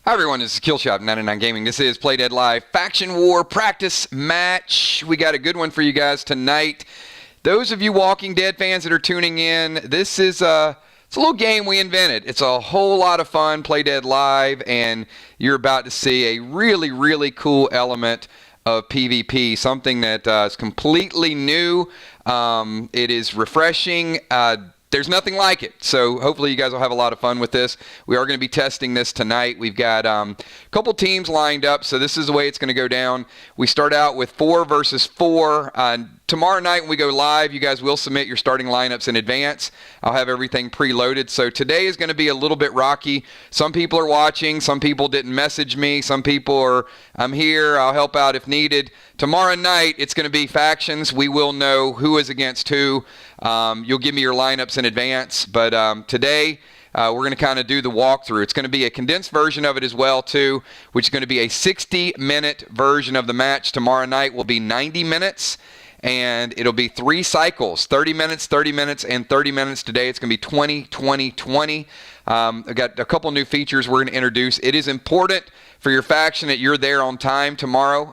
Hi everyone, this is Killshot 99 Gaming. This is Play Dead Live Faction War Practice Match. We got a good one for you guys tonight. Those of you Walking Dead fans that are tuning in, this is it's a little game we invented. It's a whole lot of fun, Play Dead Live, and you're about to see a really, really cool element of PvP, something that is completely new. It is refreshing. There's nothing like it, so hopefully you guys will have a lot of fun with this. We are going to be testing this tonight. We've got a couple teams lined up, so this is the way it's going to go down. We start out with 4 versus 4. Tomorrow night when we go live, you guys will submit your starting lineups in advance. I'll have everything preloaded. So today is going to be a little bit rocky. Some people are watching. Some people didn't message me. Some people are, I'm here. I'll help out if needed. Tomorrow night, it's going to be factions. We will know who is against who. You'll give me your lineups in advance. But today, we're going to kind of do the walkthrough. It's going to be a condensed version of it as well, too, which is going to be a 60-minute version of the match. Tomorrow night will be 90 minutes. And it'll be 3 cycles, 30 minutes, 30 minutes, and 30 minutes. Today it's going to be 20, 20, 20. I've got a couple new features we're going to introduce. It is important for your faction that you're there on time tomorrow.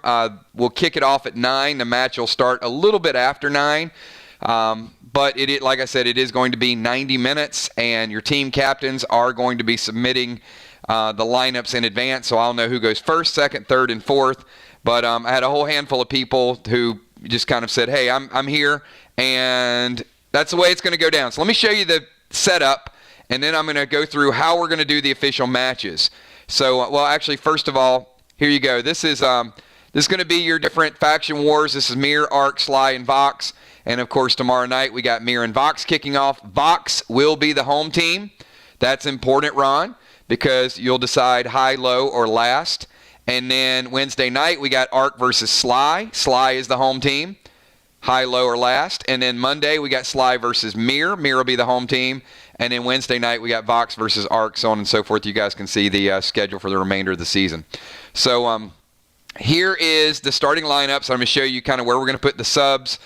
We'll kick it off at 9. The match will start a little bit after 9. But like I said, it is going to be 90 minutes, and your team captains are going to be submitting the lineups in advance, so I'll know who goes first, second, third, and fourth. But I had a whole handful of people who just kind of said, hey, I'm here, and that's the way it's going to go down. So let me show you the setup, and then I'm going to go through how we're going to do the official matches. So, well, actually, first of all, here you go. This is going to be your different faction wars. This is Mir, Ark, Sly, and Vox. And, of course, tomorrow night we got Mir and Vox kicking off. Vox will be the home team. That's important, Ron, because you'll decide high, low, or last. And then Wednesday night, we got Ark versus Sly. Sly is the home team, high, low, or last. And then Monday, we got Sly versus Mir. Mir will be the home team. And then Wednesday night, we got Vox versus Ark, so on and so forth. You guys can see the schedule for the remainder of the season. So here is the starting lineup. So I'm going to show you kind of where we're going to put the subs.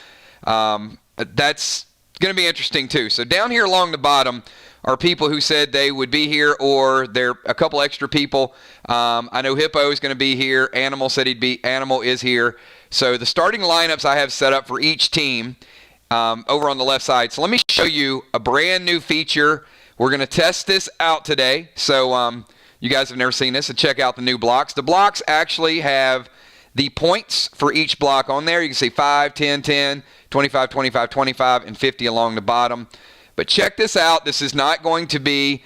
That's going to be interesting, too. So down here along the bottom are people who said they would be here, or there are a couple extra people. I know Hippo is going to be here. Animal said he'd be. Animal is here. So the starting lineups I have set up for each team over on the left side. So let me show you a brand new feature. We're going to test this out today. So you guys have never seen this, so check out the new blocks. The blocks actually have the points for each block on there. You can see 5, 10, 10, 25, 25, 25, and 50 along the bottom. But check this out. This is not going to be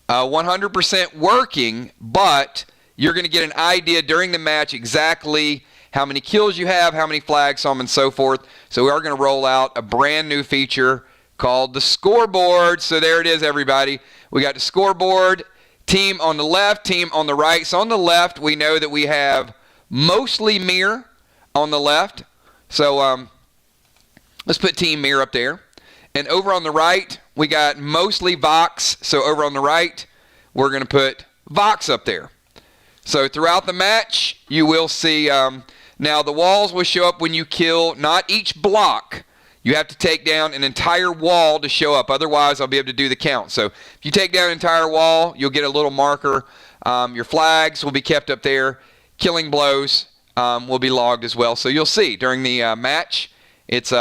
100% working, but you're going to get an idea during the match exactly how many kills you have, how many flags, so on and so forth. So we are going to roll out a brand new feature called the scoreboard. So there it is, everybody. We got the scoreboard, team on the left, team on the right. So on the left, we know that we have mostly Mir on the left. So let's put Team Mir up there. And over on the right, we got mostly Vox. So over on the right, we're going to put Vox up there. So throughout the match, you will see, now the walls will show up when you kill, not each block. You have to take down an entire wall to show up. Otherwise, I'll be able to do the count. So if you take down an entire wall, you'll get a little marker. Your flags will be kept up there. Killing blows will be logged as well. So you'll see during the match, it's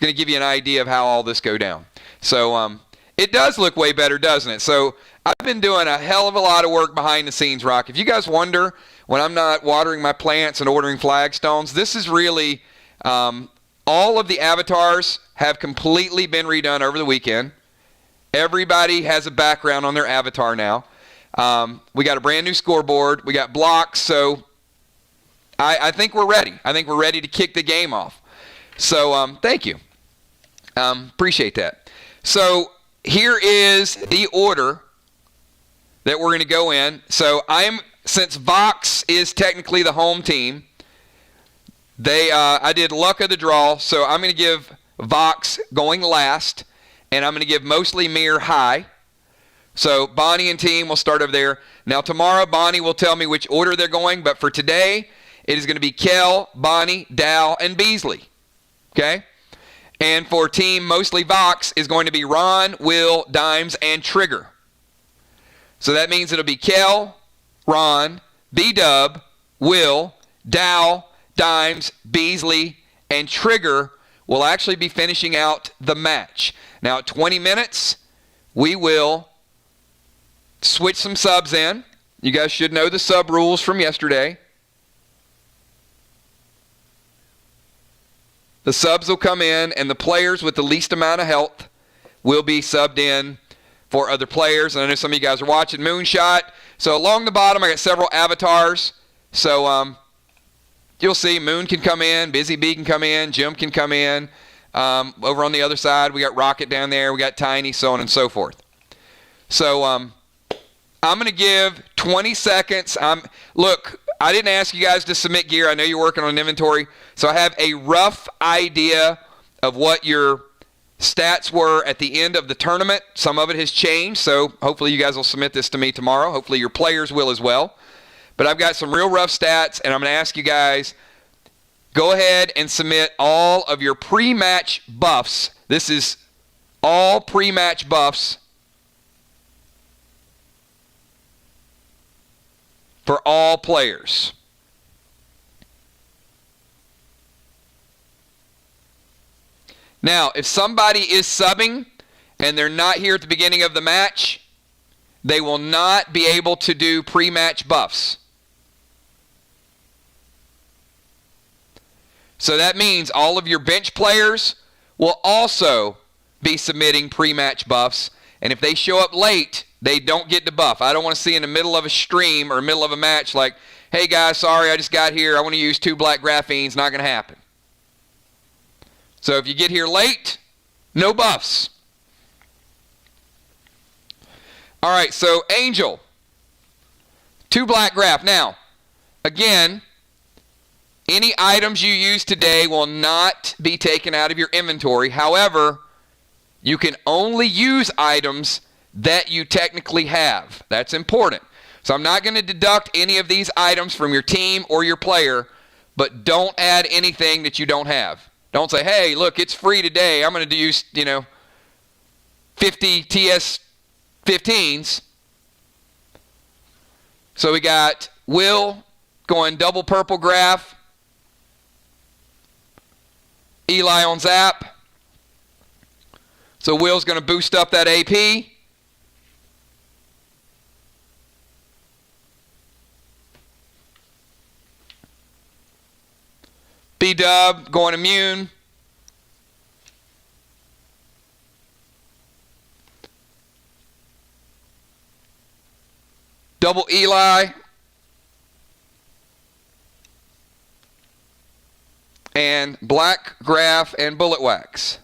going to give you an idea of how all this go down. So it does look way better, doesn't it? So I've been doing a hell of a lot of work behind the scenes, Rock. If you guys wonder when I'm not watering my plants and ordering flagstones, this is really all of the avatars have completely been redone over the weekend. Everybody has a background on their avatar now. We got a brand new scoreboard. We got blocks. So I think we're ready. I think we're ready to kick the game off. So thank you. Appreciate that. So here is the order that we're going to go in. So since Vox is technically the home team, I did luck of the draw. So I'm going to give Vox going last, and I'm going to give mostly Mir high. So Bonnie and team will start over there. Now tomorrow, Bonnie will tell me which order they're going, but for today, it is going to be Kel, Bonnie, Dow, and Beasley. Okay? And for team mostly Vox is going to be Ron, Will, Dimes, and Trigger. So that means it'll be Kel, Ron, B-Dub, Will, Dow, Dimes, Beasley, and Trigger will actually be finishing out the match. Now at 20 minutes, we will switch some subs in. You guys should know the sub rules from yesterday. The subs will come in, and the players with the least amount of health will be subbed in for other players. And I know some of you guys are watching Moonshot. So along the bottom, I got several avatars. So you'll see Moon can come in, Busy Bee can come in, Jim can come in. Over on the other side, we got Rocket down there, we got Tiny, so on and so forth. So I'm going to give 20 seconds. Look, I didn't ask you guys to submit gear. I know you're working on inventory. So I have a rough idea of what your stats were at the end of the tournament. Some of it has changed, so hopefully you guys will submit this to me tomorrow. Hopefully your players will as well. But I've got some real rough stats, and I'm going to ask you guys, go ahead and submit all of your pre-match buffs. This is all pre-match buffs for all players. Now, if somebody is subbing and they're not here at the beginning of the match, they will not be able to do pre-match buffs. So that means all of your bench players will also be submitting pre-match buffs. And if they show up late, they don't get to buff. I don't want to see in the middle of a stream or middle of a match like, hey guys, sorry, I just got here. I want to use 2 black graphene. Not going to happen. So if you get here late, no buffs. All right, so Angel, 2 black graph. Now, again, any items you use today will not be taken out of your inventory. However, you can only use items that you technically have. That's important. So I'm not going to deduct any of these items from your team or your player, but don't add anything that you don't have. Don't say, hey, look, it's free today. I'm going to use, 50 TS-15s. So we got Will going double purple graph. Eli on Zap. So Will's going to boost up that AP. B-Dub going immune. Double Eli. And black graph and bullet wax.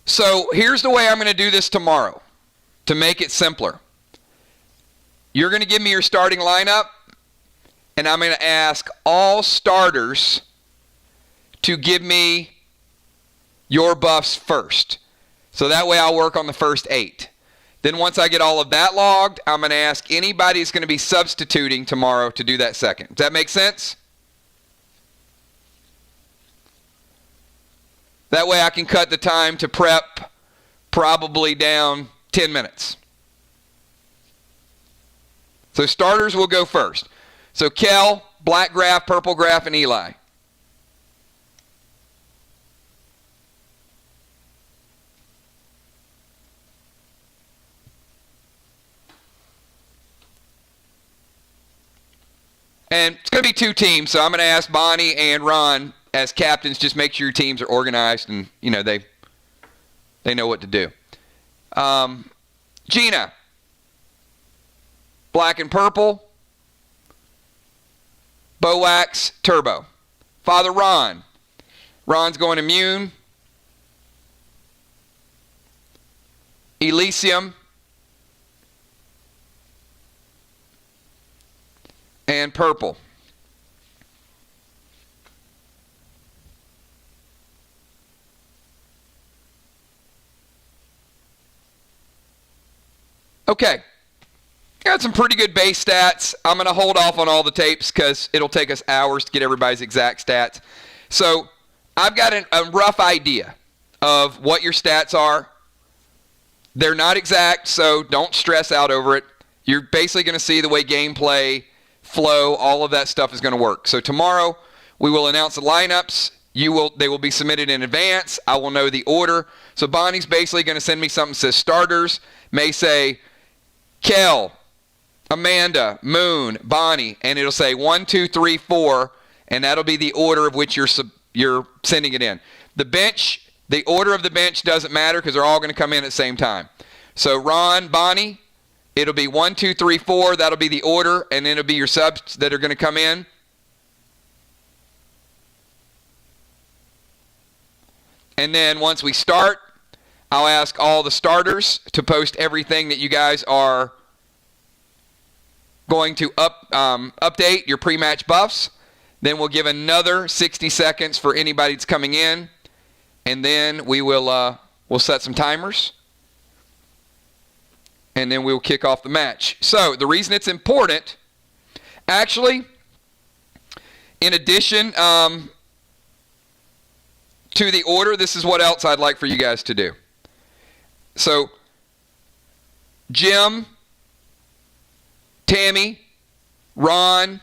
So here's the way I'm going to do this tomorrow to make it simpler. You're going to give me your starting lineup, and I'm going to ask all starters to give me your buffs first. So that way I'll work on the first 8. Then once I get all of that logged, I'm going to ask anybody who's going to be substituting tomorrow to do that second. Does that make sense? That way I can cut the time to prep probably down 10 minutes. So starters will go first. So Kel, black graph, purple graph, and Eli. And it's going to be 2 teams, so I'm going to ask Bonnie and Ron as captains, just make sure your teams are organized and, they know what to do. Gina, black and purple. Bowax, turbo. Father Ron. Ron's going immune. Elysium. And purple. Okay. Got some pretty good base stats. I'm going to hold off on all the tapes because it'll take us hours to get everybody's exact stats. So I've got a rough idea of what your stats are. They're not exact, so don't stress out over it. You're basically going to see the way gameplay, flow, all of that stuff is going to work. So tomorrow we will announce the lineups. They will be submitted in advance. I will know the order. So Bonnie's basically going to send me something that says starters. May say Kel, Amanda, Moon, Bonnie, and it'll say 1, 2, 3, 4, and that'll be the order of which you're sending it in. The bench, the order of the bench doesn't matter because they're all going to come in at the same time. So Ron, Bonnie, it'll be 1, 2, 3, 4. That'll be the order, and then it'll be your subs that are going to come in. And then once we start, I'll ask all the starters to post everything that you guys are going to update, your pre-match buffs. Then we'll give another 60 seconds for anybody that's coming in. And then we'll set some timers. And then we'll kick off the match. So the reason it's important, actually, in addition to the order, this is what else I'd like for you guys to do. So Jim, Tammy, Ron,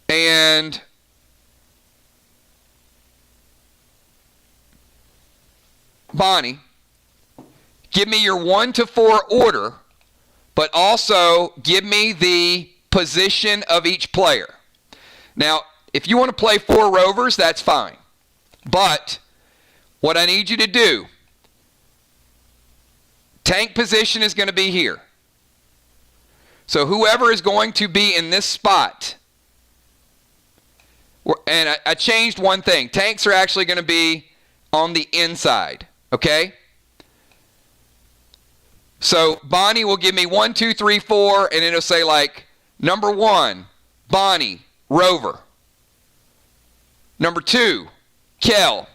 and Bonnie, give me your 1 to 4 order, but also give me the position of each player. Now, if you want to play 4 rovers, that's fine. But what I need you to do, tank position is going to be here. So whoever is going to be in this spot, and I changed one thing. Tanks are actually going to be on the inside, okay? So Bonnie will give me 1, 2, 3, 4, and it'll say like, number 1, Bonnie, rover. Number 2, Kel,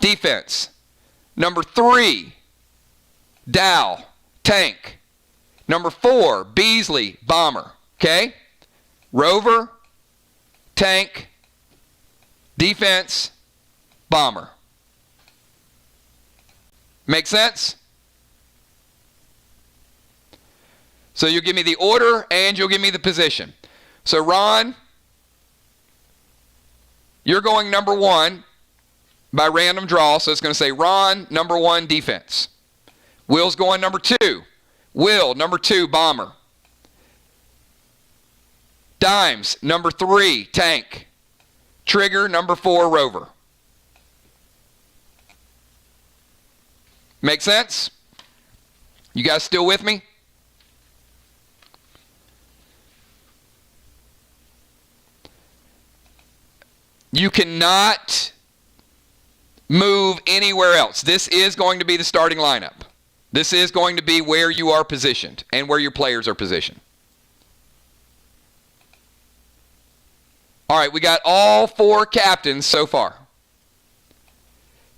defense. Number 3, Dow, tank. Number 4, Beasley, bomber. Okay? Rover, tank, defense, bomber. Make sense? So you'll give me the order and you'll give me the position. So Ron, you're going number 1 by random draw. So it's going to say Ron, number 1, defense. Will's going number 2. Will, number 2, bomber. Dimes, number 3, tank. Trigger, number 4, rover. Make sense? You guys still with me? You cannot move anywhere else. This is going to be the starting lineup. This is going to be where you are positioned and where your players are positioned. All right, we got all 4 captains so far.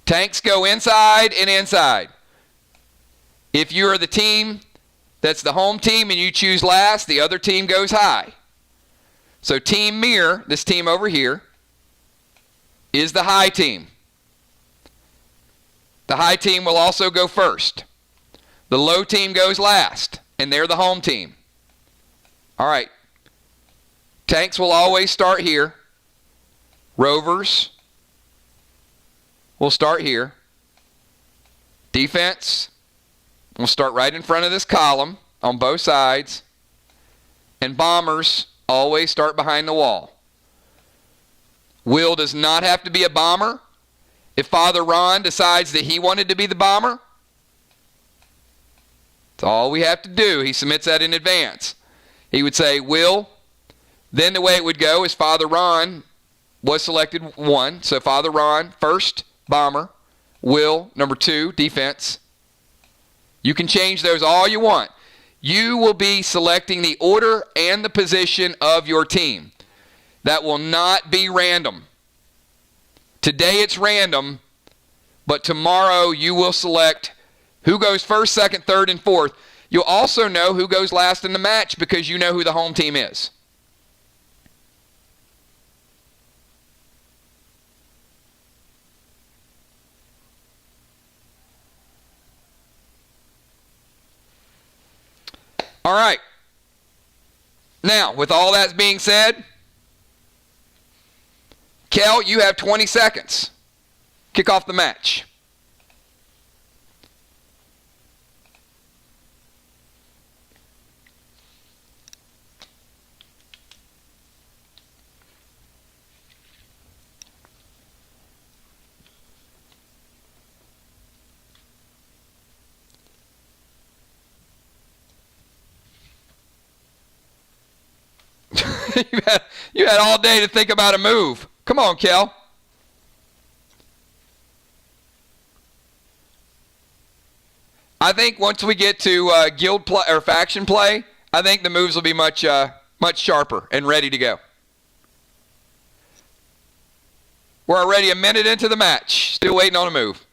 Tanks go inside and inside. If you're the team that's the home team and you choose last, the other team goes high. So Team Mirror, this team over here, is the high team. The high team will also go first. The low team goes last, and they're the home team. All right. Tanks will always start here. Rovers will start here. Defense will start right in front of this column on both sides. And bombers always start behind the wall. Will does not have to be a bomber. If Father Ron decides that he wanted to be the bomber, that's all we have to do. He submits that in advance. He would say, Will. Then the way it would go is Father Ron was selected 1. So Father Ron, first, bomber. Will, number 2, defense. You can change those all you want. You will be selecting the order and the position of your team. That will not be random. Today it's random, but tomorrow you will select who goes first, second, third, and fourth. You'll also know who goes last in the match because you know who the home team is. All right. Now, with all that being said, Kel, you have 20 seconds. Kick off the match. you had all day to think about a move. Come on, Kel. I think once we get to guild play or faction play, I think the moves will be much sharper and ready to go. We're already a minute into the match. Still waiting on a move.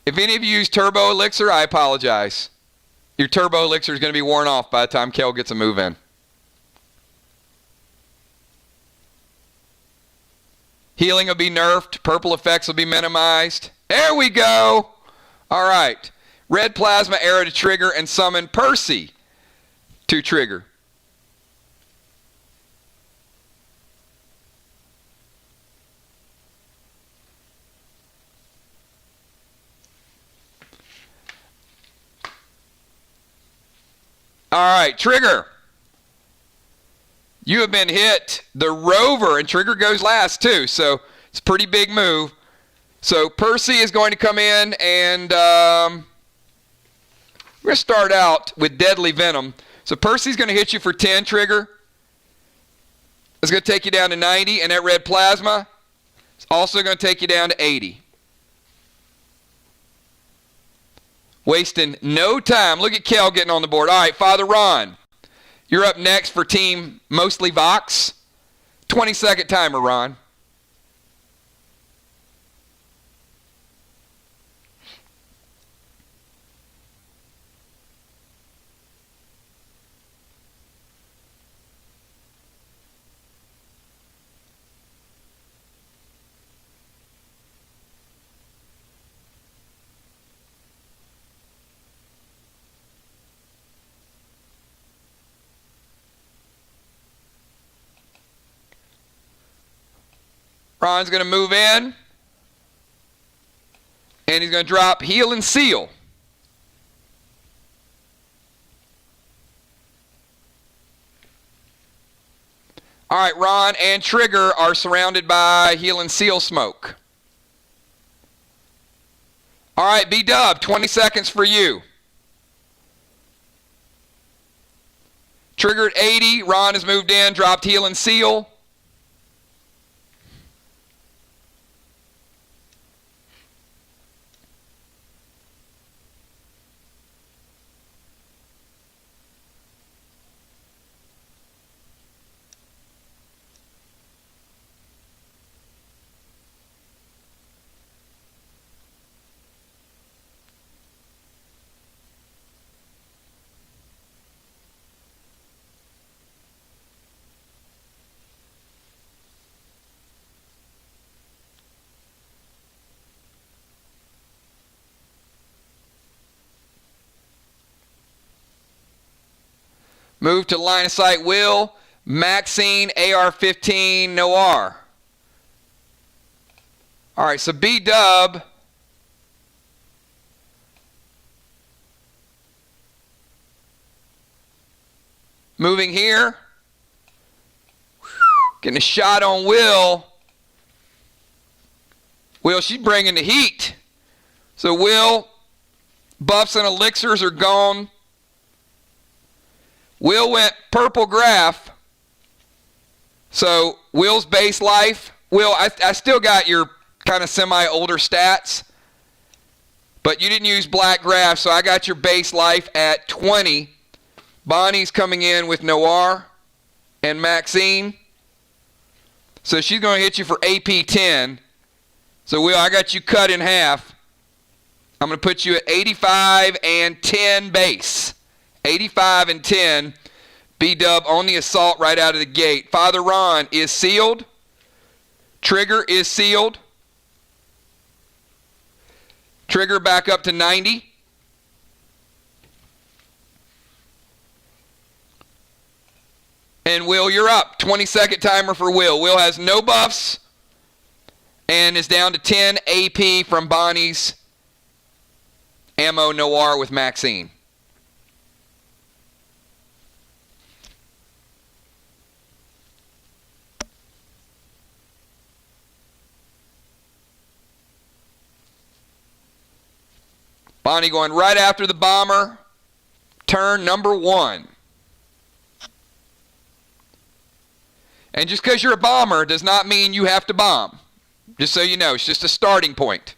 If any of you use Turbo Elixir, I apologize. Your Turbo Elixir is going to be worn off by the time Kel gets a move in. Healing will be nerfed. Purple effects will be minimized. There we go. All right. Red Plasma Arrow to trigger and summon Percy to trigger. All right, trigger. You have been hit. The rover, and trigger goes last too, so it's a pretty big move. So Percy is going to come in, and we're going to start out with Deadly Venom. So Percy's going to hit you for 10, trigger. It's going to take you down to 90, and that red plasma is also going to take you down to 80. Wasting no time. Look at Kel getting on the board. All right, Father Ron, you're up next for Team Mostly Vox. 20-second timer, Ron. Ron's going to move in, and he's going to drop Heal and Seal. All right, Ron and Trigger are surrounded by Heal and Seal smoke. All right, B-Dub, 20 seconds for you. Triggered 80, Ron has moved in, dropped Heal and Seal. Move to line of sight, Will. Maxine, AR-15, Noir. All right, so B-Dub. Moving here. Getting a shot on Will. Will, she's bringing the heat. So Will, buffs and elixirs are gone. Will went purple graph. So Will's base life. Will, I still got your kind of semi-older stats. But you didn't use black graph, so I got your base life at 20. Bonnie's coming in with Noir and Maxine. So she's going to hit you for AP 10. So Will, I got you cut in half. I'm going to put you at 85 and 10 base. 85 and 10. B-Dub on the assault right out of the gate. Father Ron is sealed. Trigger is sealed. Trigger back up to 90. And Will, you're up. 20-second timer for Will. Will has no buffs and is down to 10 AP from Bonnie's Ammo Noir with Maxine. Bonnie going right after the bomber. Turn number 1. And just because you're a bomber does not mean you have to bomb. Just so you know, it's just a starting point.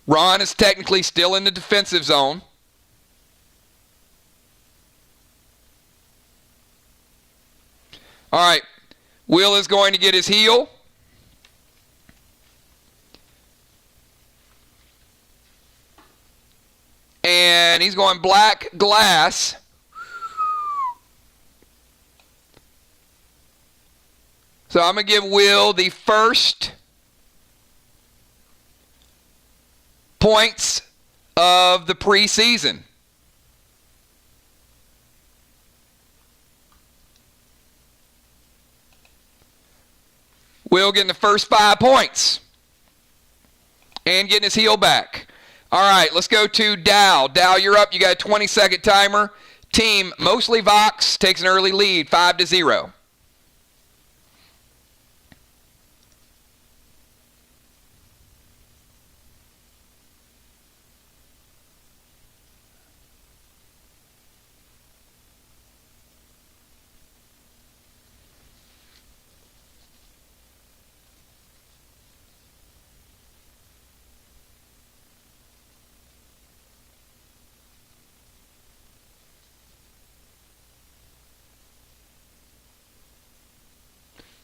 Ron is technically still in the defensive zone. All right, Will is going to get his heal. And he's going black glass. So I'm going to give Will the first points of the preseason. Will getting the first 5 points and getting his heal back. All right, let's go to Dow. Dow, you're up. You got a 20-second timer. Team, mostly Vox, takes an early lead, 5-0.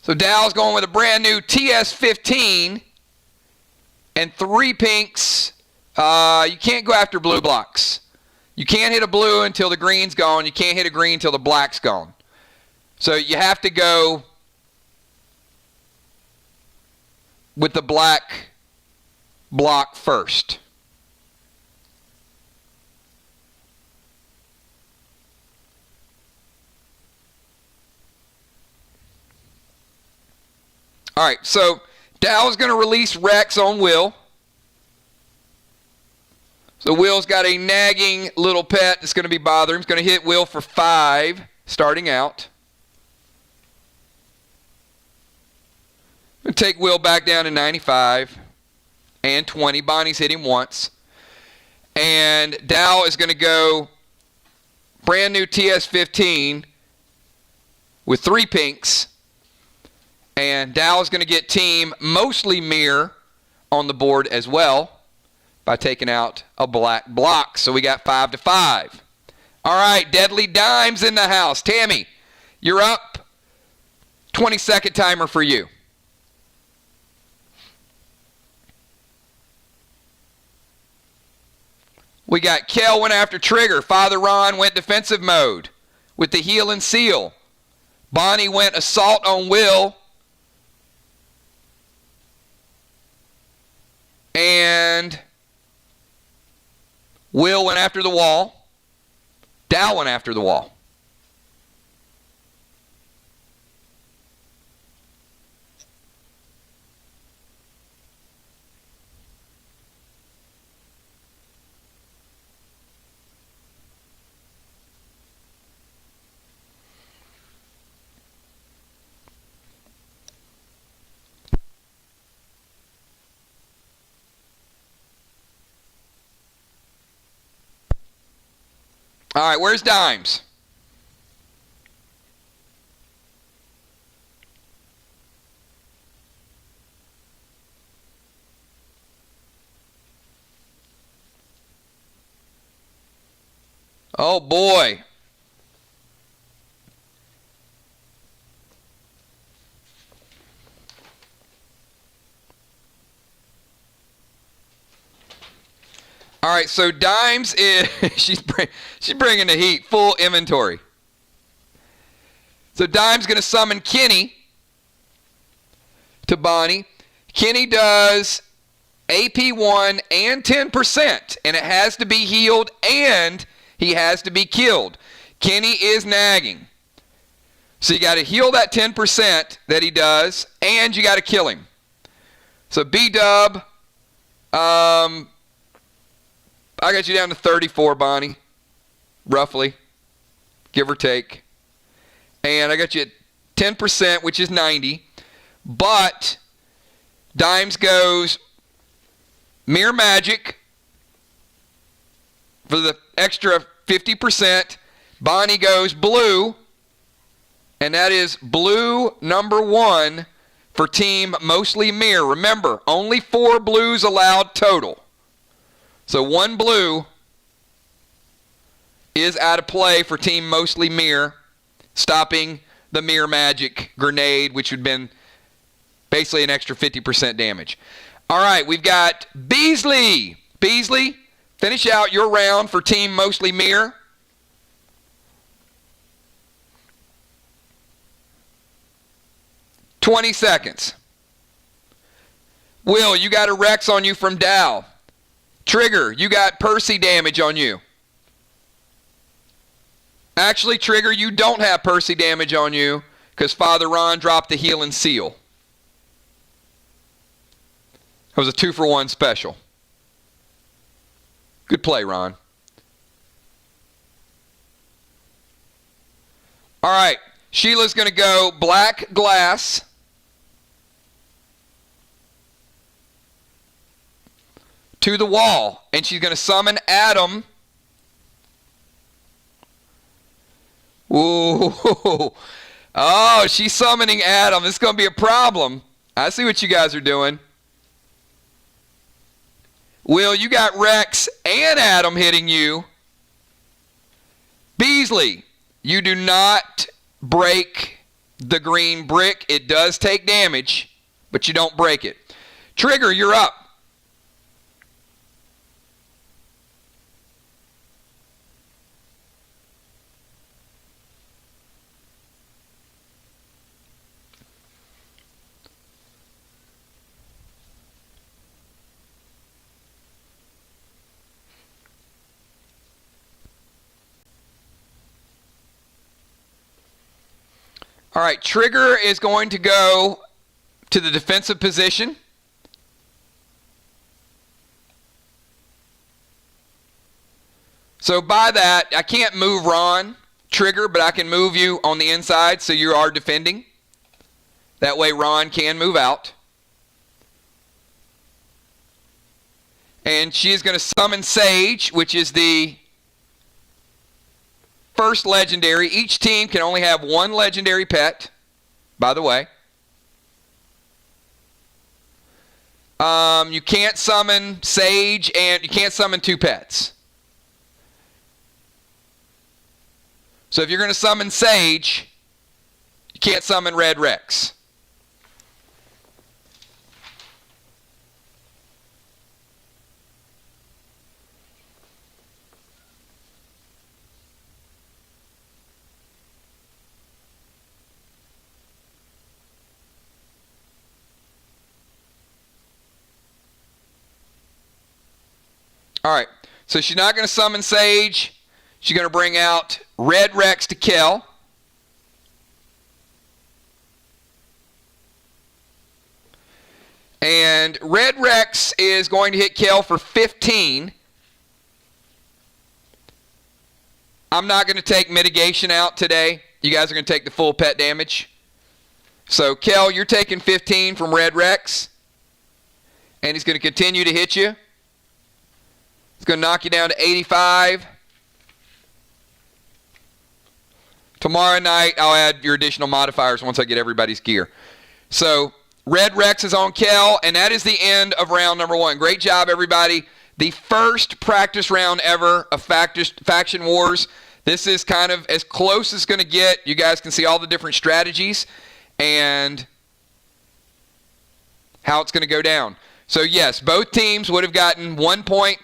So Dow's going with a brand new TS-15 and 3 pinks. You can't go after blue blocks. You can't hit a blue until the green's gone. You can't hit a green until the black's gone. So you have to go with the black block first. All right, so Dow is going to release Rex on Will. So Will's got a nagging little pet that's going to be bothering him. He's going to hit Will for 5 starting out. Going to take Will back down to 95 and 20. Bonnie's hit him once. And Dow is going to go brand new TS-15 with 3 pinks. And Dow is going to get team mostly mirror on the board as well by taking out a black block. So we got 5-5. All right, Deadly Dimes in the house. Tammy, you're up. 20-second timer for you. We got Kel went after Trigger. Father Ron went defensive mode with the heal and seal. Bonnie went assault on Will. And Will went after the wall. Dow went after the wall. All right, where's Dimes? Oh, boy. All right, so Dimes is she's bringing the heat, full inventory. So Dimes going to summon Kenny to Bonnie. Kenny does AP1 and 10%, and it has to be healed and he has to be killed. Kenny is nagging. So you got to heal that 10% that he does, and you got to kill him. So B-Dub, I got you down to 34, Bonnie, roughly, give or take. And I got you at 10%, which is 90. But Dimes goes Mirror Magic for the extra 50%. Bonnie goes blue, and that is blue number 1 for team mostly mirror. Remember, only 4 blues allowed total. So 1 blue is out of play for team mostly mirror, stopping the Mirror Magic grenade, which would have been basically an extra 50% damage. All right, we've got Beasley. Beasley, finish out your round for team mostly mirror. $20 seconds. Will, you got a Rex on you from Dow. Trigger, you got Percy damage on you. Actually, Trigger, you don't have Percy damage on you because Father Ron dropped the heal and seal. It was a 2-for-1 special. Good play, Ron. All right, Sheila's going to go black glass. To the wall, and she's going to summon Adam. Ooh. Oh, she's summoning Adam. This is going to be a problem. I see what you guys are doing. Will, you got Rex and Adam hitting you. Beasley, you do not break the green brick. It does take damage, but you don't break it. Trigger, you're up. All right, Trigger is going to go to the defensive position. So by that, I can't move Ron, Trigger, but I can move you on the inside so you are defending. That way Ron can move out. And she is going to summon Sage, which is the first legendary. Each team can only have 1 legendary pet, by the way. You can't summon Sage, and you can't summon 2 pets. So if you're going to summon Sage, you can't summon Red Rex. All right, so she's not going to summon Sage. She's going to bring out Red Rex to kill. And Red Rex is going to hit Kel for 15. I'm not going to take mitigation out today. You guys are going to take the full pet damage. So, Kel, you're taking 15 from Red Rex. And he's going to continue to hit you. It's going to knock you down to 85. Tomorrow night, I'll add your additional modifiers once I get everybody's gear. So, Red Rex is on Kel, and that is the end of round number 1. Great job, everybody. The first practice round ever of Faction Wars. This is kind of as close as it's going to get. You guys can see all the different strategies and how it's going to go down. So, yes, both teams would have gotten 1 point.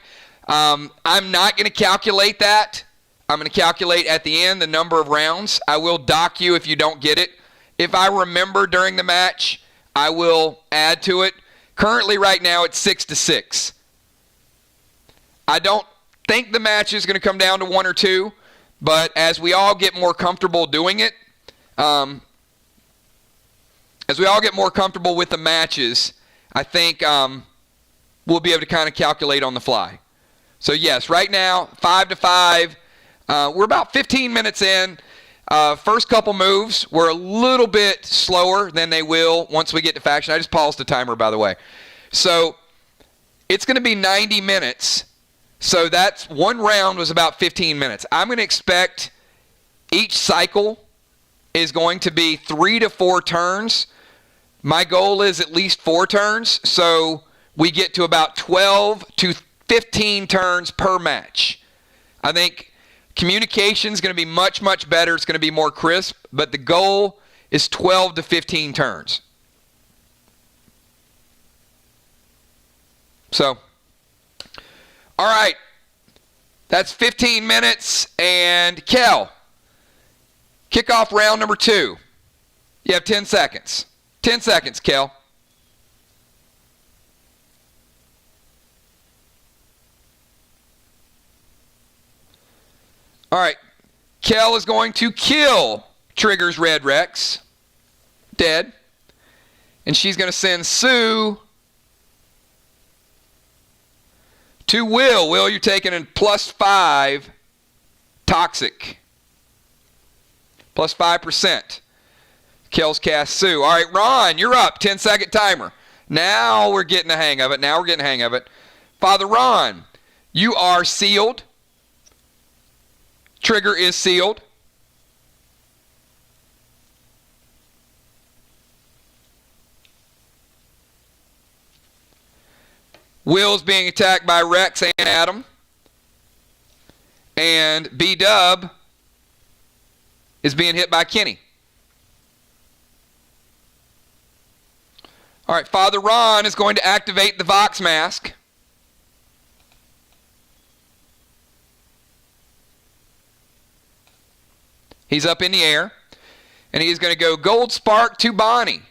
I'm not going to calculate that. I'm going to calculate at the end the number of rounds. I will dock you if you don't get it. If I remember during the match, I will add to it. Currently, right now, it's 6-6. I don't think the match is going to come down to 1 or 2, but as we all get more comfortable doing it, as we all get more comfortable with the matches, I think we'll be able to kind of calculate on the fly. So yes, right now, 5-5. We're about 15 minutes in. First couple moves were a little bit slower than they will once we get to faction. I just paused the timer, by the way. So it's going to be 90 minutes. So that's one round was about 15 minutes. I'm going to expect each cycle is going to be 3 to 4 turns. My goal is at least 4 turns. So we get to about 12 to 15 turns per match. I think communication is going to be much, much better. It's going to be more crisp, but the goal is 12 to 15 turns. So, all right. That's 15 minutes. And Kel, kick off round number 2. You have 10 seconds. 10 seconds, Kel. All right, Kel is going to kill Trigger's Red Rex. Dead. And she's going to send Sue to Will. Will, you're taking a +5 toxic. +5%. Kel's cast Sue. All right, Ron, you're up. 10-second timer. Now we're getting the hang of it. Father Ron, you are sealed. Trigger is sealed. Will's being attacked by Rex and Adam. And B-Dub is being hit by Kenny. All right, Father Ron is going to activate the Vox Mask. He's up in the air. And he's going to go Gold Spark to Bonnie.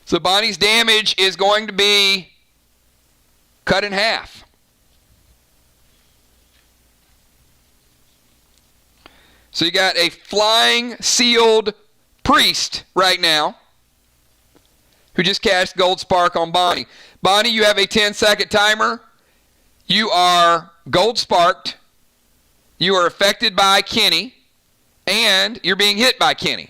So Bonnie's damage is going to be cut in half. So you got a flying sealed priest right now who just cast Gold Spark on Bonnie. Bonnie, you have a 10-second timer. You are Gold Sparked. You are affected by Kenny. And you're being hit by Kenny.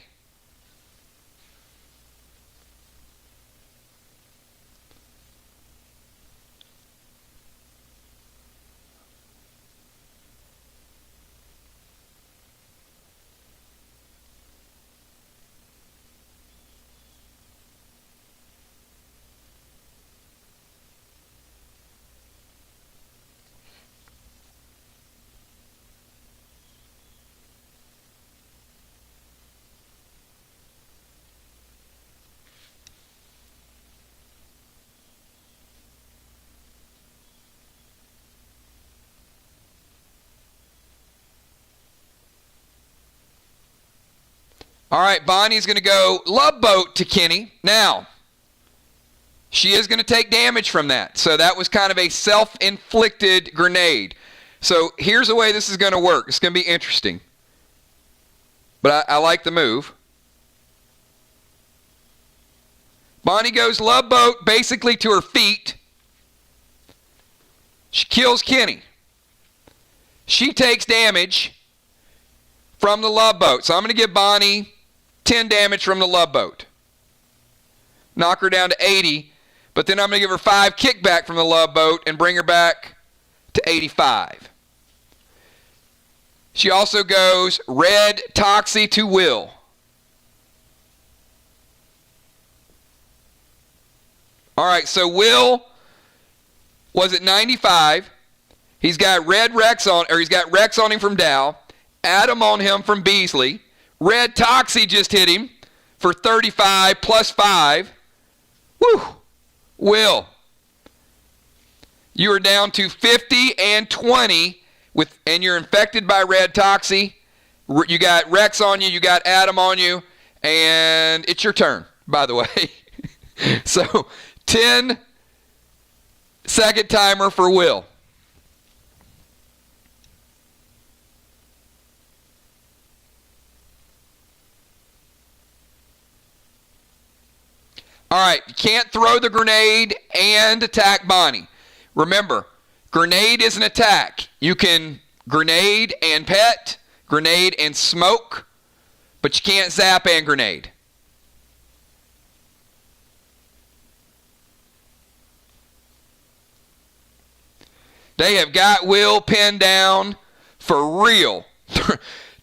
All right, Bonnie's going to go Love Boat to Kenny. Now, she is going to take damage from that. So that was kind of a self-inflicted grenade. So here's the way this is going to work. It's going to be interesting. But I like the move. Bonnie goes Love Boat basically to her feet. She kills Kenny. She takes damage from the Love Boat. So I'm going to give Bonnie 10 damage from the Love Boat. Knock her down to 80. But then I'm going to give her 5 kickback from the Love Boat and bring her back to 85. She also goes Red Toxie to Will. All right, so Will was at 95. He's got Rex on him from Dow, Adam on him from Beasley. Red Toxie just hit him for 35 plus 5. Woo! Will, you are down to 50 and 20, and you're infected by Red Toxie. You got Rex on you, you got Adam on you, And it's your turn, by the way. So 10-second timer for Will. All right, you can't throw the grenade and attack Bonnie. Remember, grenade is an attack. You can grenade and pet, grenade and smoke, but you can't zap and grenade. They have got Will pinned down for real.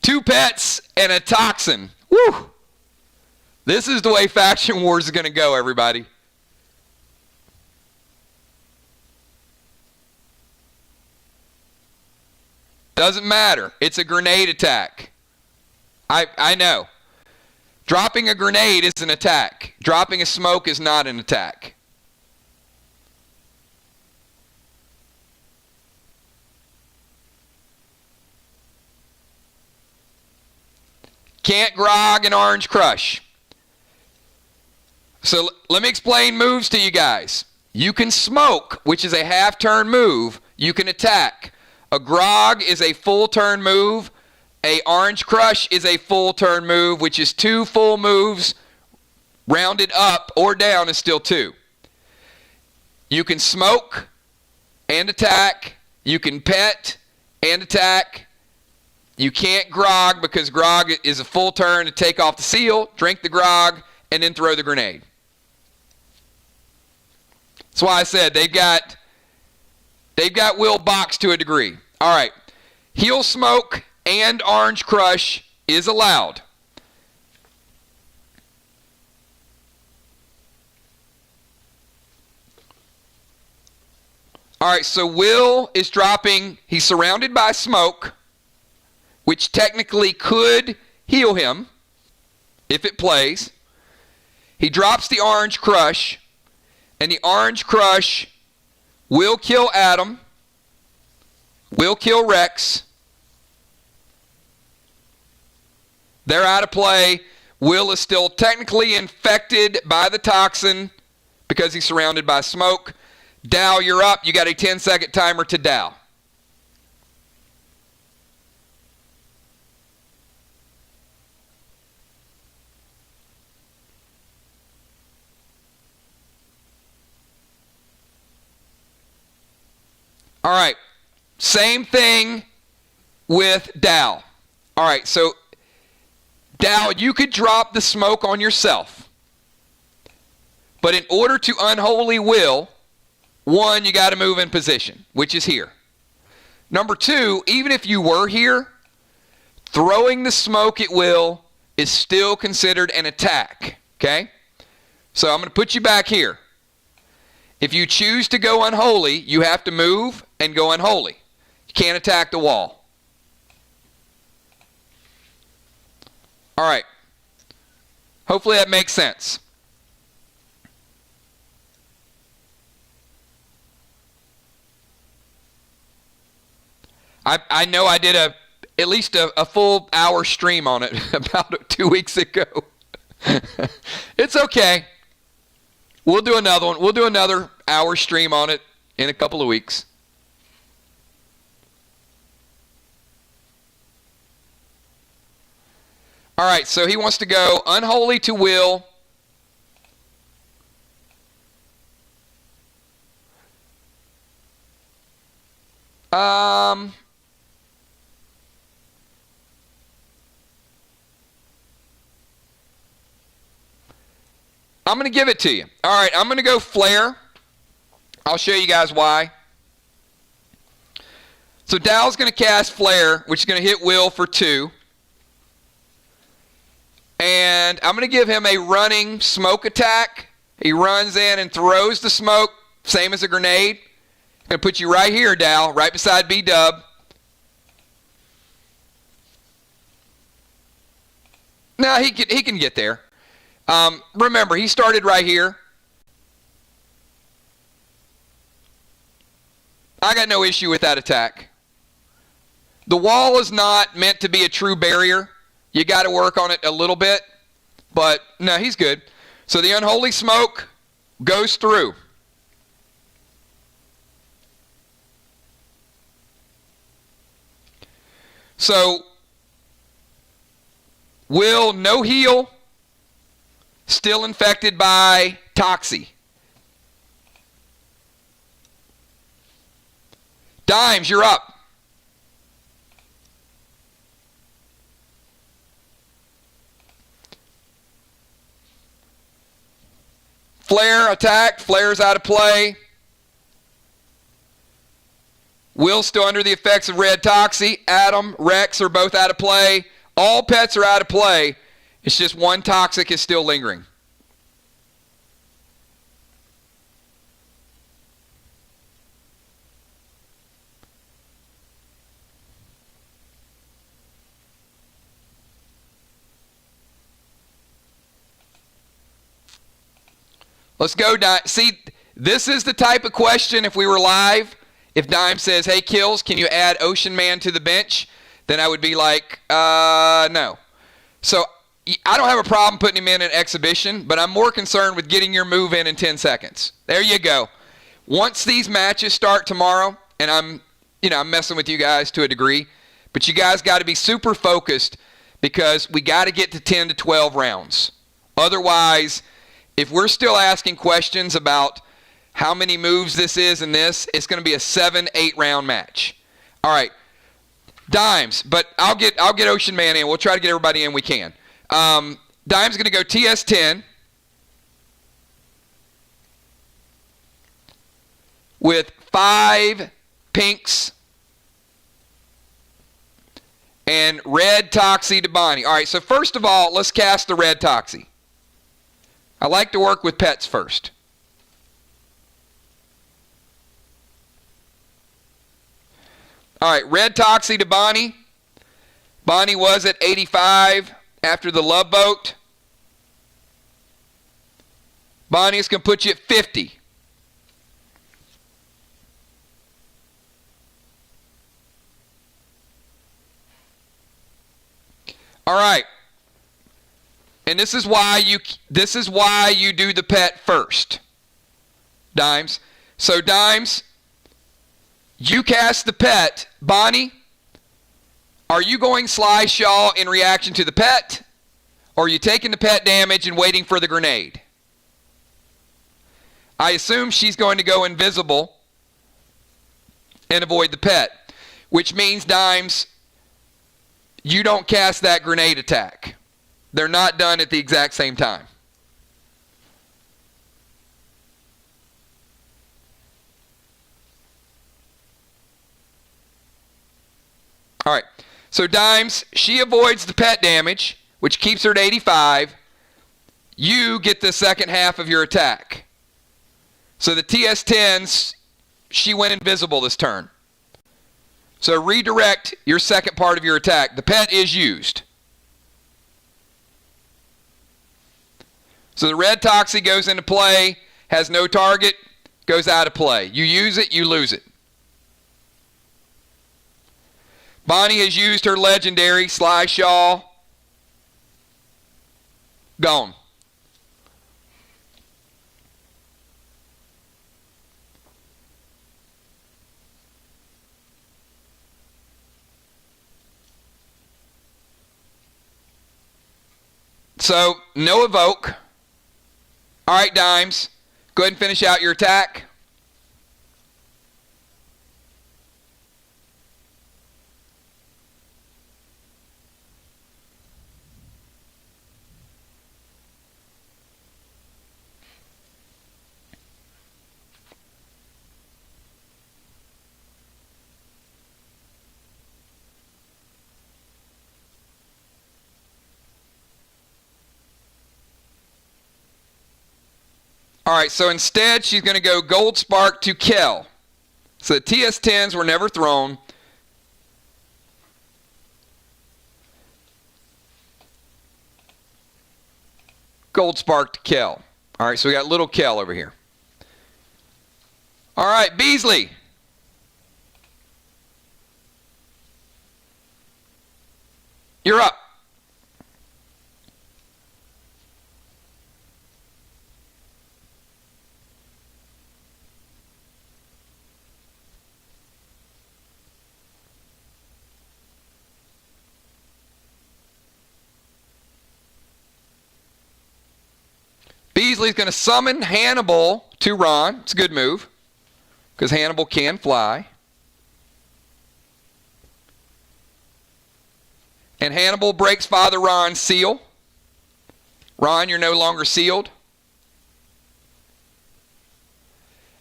2 pets and a toxin. Woo! This is the way Faction Wars is going to go, everybody. Doesn't matter. It's a grenade attack. I know. Dropping a grenade is an attack. Dropping a smoke is not an attack. Can't grog an orange crush. So let me explain moves to you guys. You can smoke, which is a half-turn move. You can attack. A grog is a full-turn move. A orange crush is a full-turn move, which is 2 full moves. Rounded up or down is still 2. You can smoke and attack. You can pet and attack. You can't grog because grog is a full turn to take off the seal, drink the grog, and then throw the grenade. That's why I said they've got Will boxed to a degree. All right. Heal smoke and orange crush is allowed. All right, so Will is dropping. He's surrounded by smoke, which technically could heal him if it plays. He drops the orange crush, and the orange crush will kill Adam, will kill Rex. They're out of play. Will is still technically infected by the toxin because he's surrounded by smoke. Dow, you're up. You got a 10-second timer to Dow. All right, same thing with Dow. All right, so Dow, you could drop the smoke on yourself. But in order to unholy Will, 1, you got to move in position, which is here. Number 2, even if you were here, throwing the smoke at Will is still considered an attack, okay? So I'm going to put you back here. If you choose to go unholy, you have to move and go unholy. You can't attack the wall. All right. Hopefully that makes sense. I know I did at least a full hour stream on it about 2 weeks ago. It's okay. We'll do another one. We'll do another hour stream on it in a couple of weeks. All right, so he wants to go unholy to Will. I'm going to give it to you. All right, I'm going to go flare. I'll show you guys why. So Dow's going to cast flare, which is going to hit Will for 2. And I'm going to give him a running smoke attack. He runs in and throws the smoke, same as a grenade. I'm going to put you right here, Dow, right beside B-Dub. No, he can get there. Remember, he started right here. I got no issue with that attack. The wall is not meant to be a true barrier. You got to work on it a little bit. But, no, he's good. So the unholy smoke goes through. So, will no heal, still infected by Toxie. Dimes, you're up. Flare attacked. Flare's out of play. Will still under the effects of red Toxie. Adam, Rex are both out of play. All pets are out of play. It's just one toxic is still lingering. Let's go, Dime. See, this is the type of question, if we were live, if Dime says, hey, Kills, can you add Ocean Man to the bench? Then I would be like, no. So I don't have a problem putting him in an exhibition, but I'm more concerned with getting your move in 10 seconds. There you go. Once these matches start tomorrow, and I'm messing with you guys to a degree, but you guys got to be super focused because we got to get to 10 to 12 rounds. Otherwise, if we're still asking questions about how many moves this is and this, it's going to be a 7-8 round match. All right, Dimes, but I'll get Ocean Man in. We'll try to get everybody in we can. Dimes going to go TS10 with 5 pinks and red Toxie to Bonnie. All right, so first of all, let's cast the red Toxie. I like to work with pets first. All right, red Toxie to Bonnie. Bonnie was at 85 after the love boat. Bonnie is going to put you at 50. All right. And this is why you do the pet first. Dimes. So Dimes, you cast the pet. Bonnie, are you going Sly Shaw in reaction to the pet? Or are you taking the pet damage and waiting for the grenade? I assume she's going to go invisible and avoid the pet. Which means, Dimes, you don't cast that grenade attack. They're not done at the exact same time. All right. So Dimes, she avoids the pet damage, which keeps her at 85. You get the second half of your attack. So the TS10s, she went invisible this turn. So redirect your second part of your attack. The pet is used. So the red Toxie goes into play, has no target, goes out of play. You use it, you lose it. Bonnie has used her legendary Sly Shaw. Gone. So, no evoke. All right, Dimes, go ahead and finish out your attack. All right, so instead she's going to go Gold Spark to Kel. So the TS10s were never thrown. Gold Spark to Kel. All right, so we got little Kel over here. All right, Beasley. You're up. Beasley's going to summon Hannibal to Ron. It's a good move because Hannibal can fly. And Hannibal breaks Father Ron's seal. Ron, you're no longer sealed.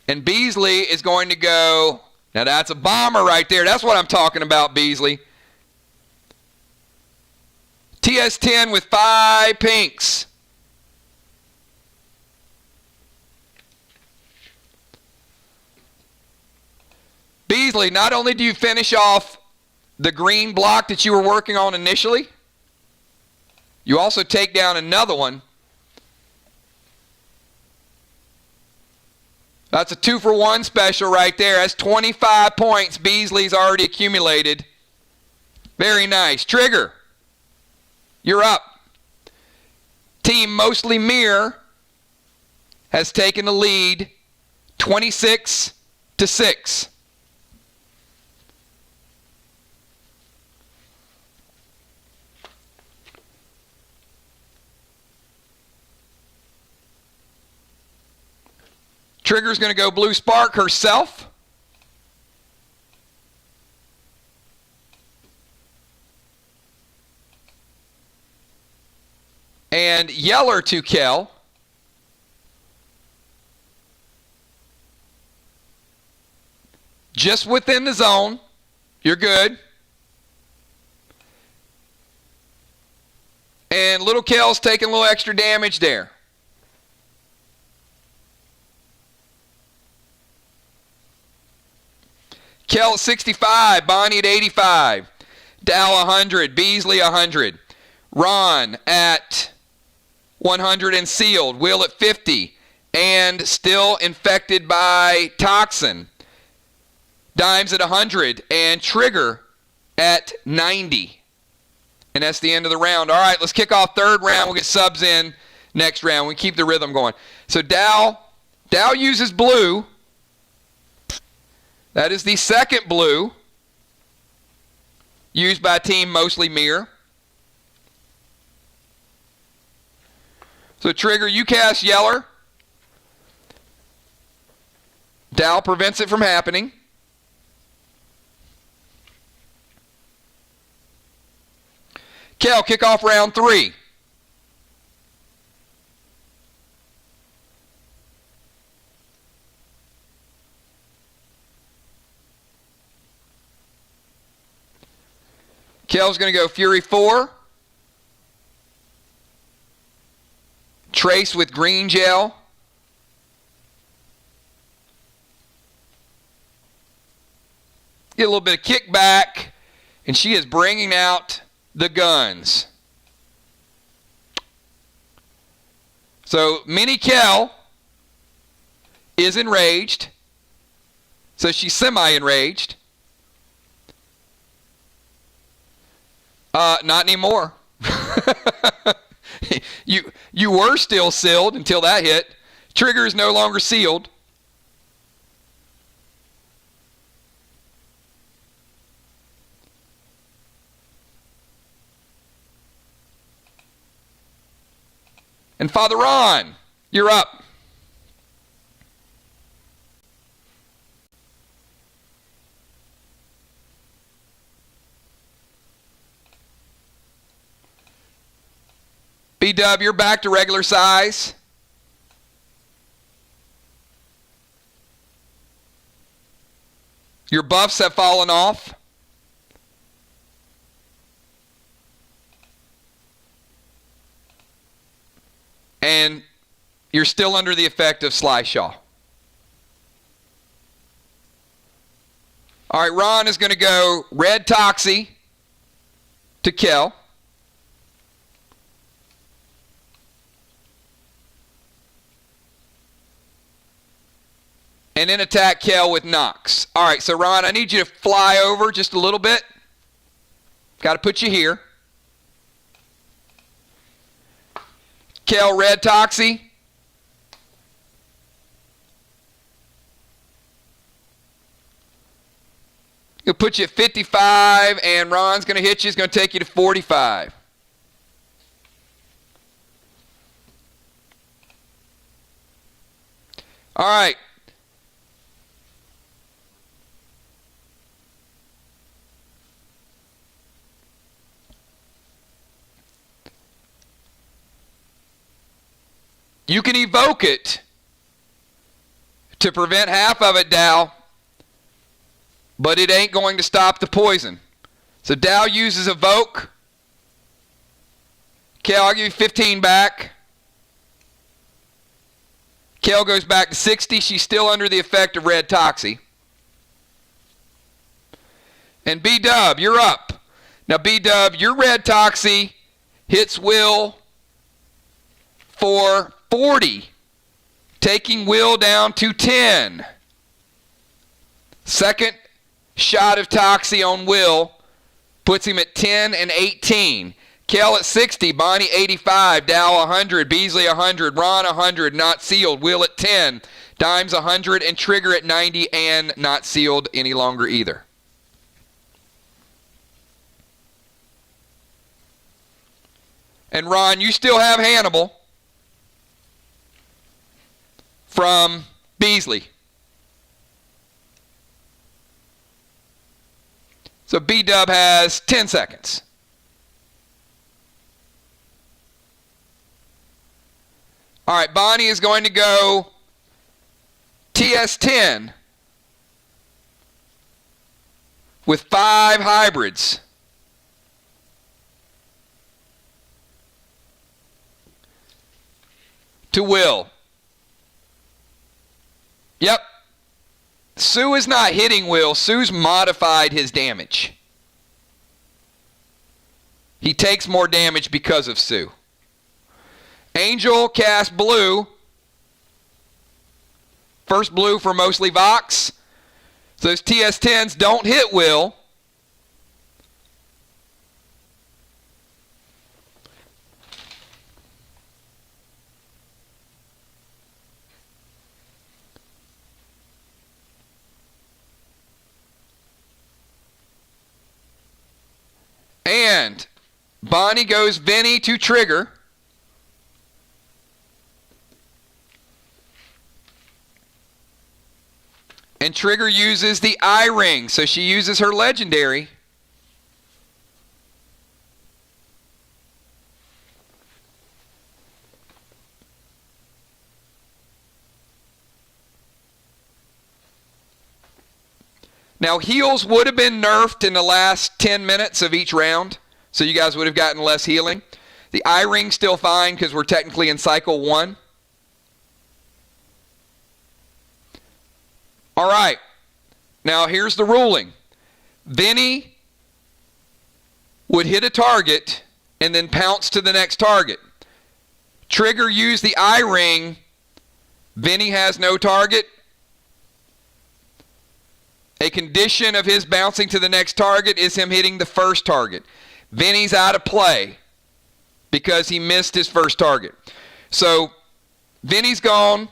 And Beasley is going to go, now that's a bomber right there. That's what I'm talking about, Beasley. TS10 with 5 pinks. Beasley, not only do you finish off the green block that you were working on initially, you also take down another one. That's a 2-for-1 special right there. That's 25 points Beasley's already accumulated. Very nice. Trigger, you're up. Team Mostly Mirror has taken the lead 26-6. Trigger's going to go Blue Spark herself. And Yeller to Kel. Just within the zone. You're good. And little Kel's taking a little extra damage there. Kel at 65, Bonnie at 85, Dow 100, Beasley 100, Ron at 100 and sealed, Will at 50, and still infected by toxin. Dimes at 100, and Trigger at 90. And that's the end of the round. All right, let's kick off third round. We'll get subs in next round. We keep the rhythm going. So Dow uses blue. That is the second blue used by Team Mostly Mirror. So Trigger, you cast Yeller. Dow prevents it from happening. Kel, kick off round 3. Kel's going to go Fury 4. Trace with green gel. Get a little bit of kickback, and she is bringing out the guns. So Mini Kel is enraged. So she's semi-enraged. Not anymore. You were still sealed until that hit. Trigger is no longer sealed. And Father Ron, you're up. B-Dub, you're back to regular size. Your buffs have fallen off. And you're still under the effect of Slyshaw. All right, Ron is going to go Red Toxie to Kel. And then attack Kel with Nox. All right, so Ron, I need you to fly over just a little bit. Got to put you here. Kel, Red Toxie. He'll put you at 55, and Ron's going to hit you. He's going to take you to 45. All right. You can evoke it to prevent half of it, Dow, but it ain't going to stop the poison. So Dow uses evoke. Kel, I'll give you 15 back. Kel goes back to 60. She's still under the effect of red toxie. And B-Dub, you're up. Now, B-Dub, your red toxie hits Will for 40, taking Will down to 10. Second shot of toxie on Will puts him at 10 and 18. Kel at 60, Bonnie 85, Dow 100, Beasley 100, Ron 100, not sealed. Will at 10, Dimes 100, and Trigger at 90 and not sealed any longer either. And Ron, you still have Hannibal from Beasley. So B-Dub has 10 seconds. All right, Bonnie is going to go TS10 with 5 hybrids. To Will. Yep. Sue is not hitting Will. Sue's modified his damage. He takes more damage because of Sue. Angel cast blue. First blue for mostly Vox. So those TS10s don't hit Will. And Bonnie goes Vinny to Trigger. And Trigger uses the eye ring, so she uses her legendary. Now, heals would have been nerfed in the last 10 minutes of each round, so you guys would have gotten less healing. The eye ring's still fine because we're technically in cycle 1. All right. Now, here's the ruling. Vinny would hit a target and then pounce to the next target. Trigger used the eye ring. Vinny has no target. A condition of his bouncing to the next target is him hitting the first target. Vinny's out of play because he missed his first target. So, Vinny's gone.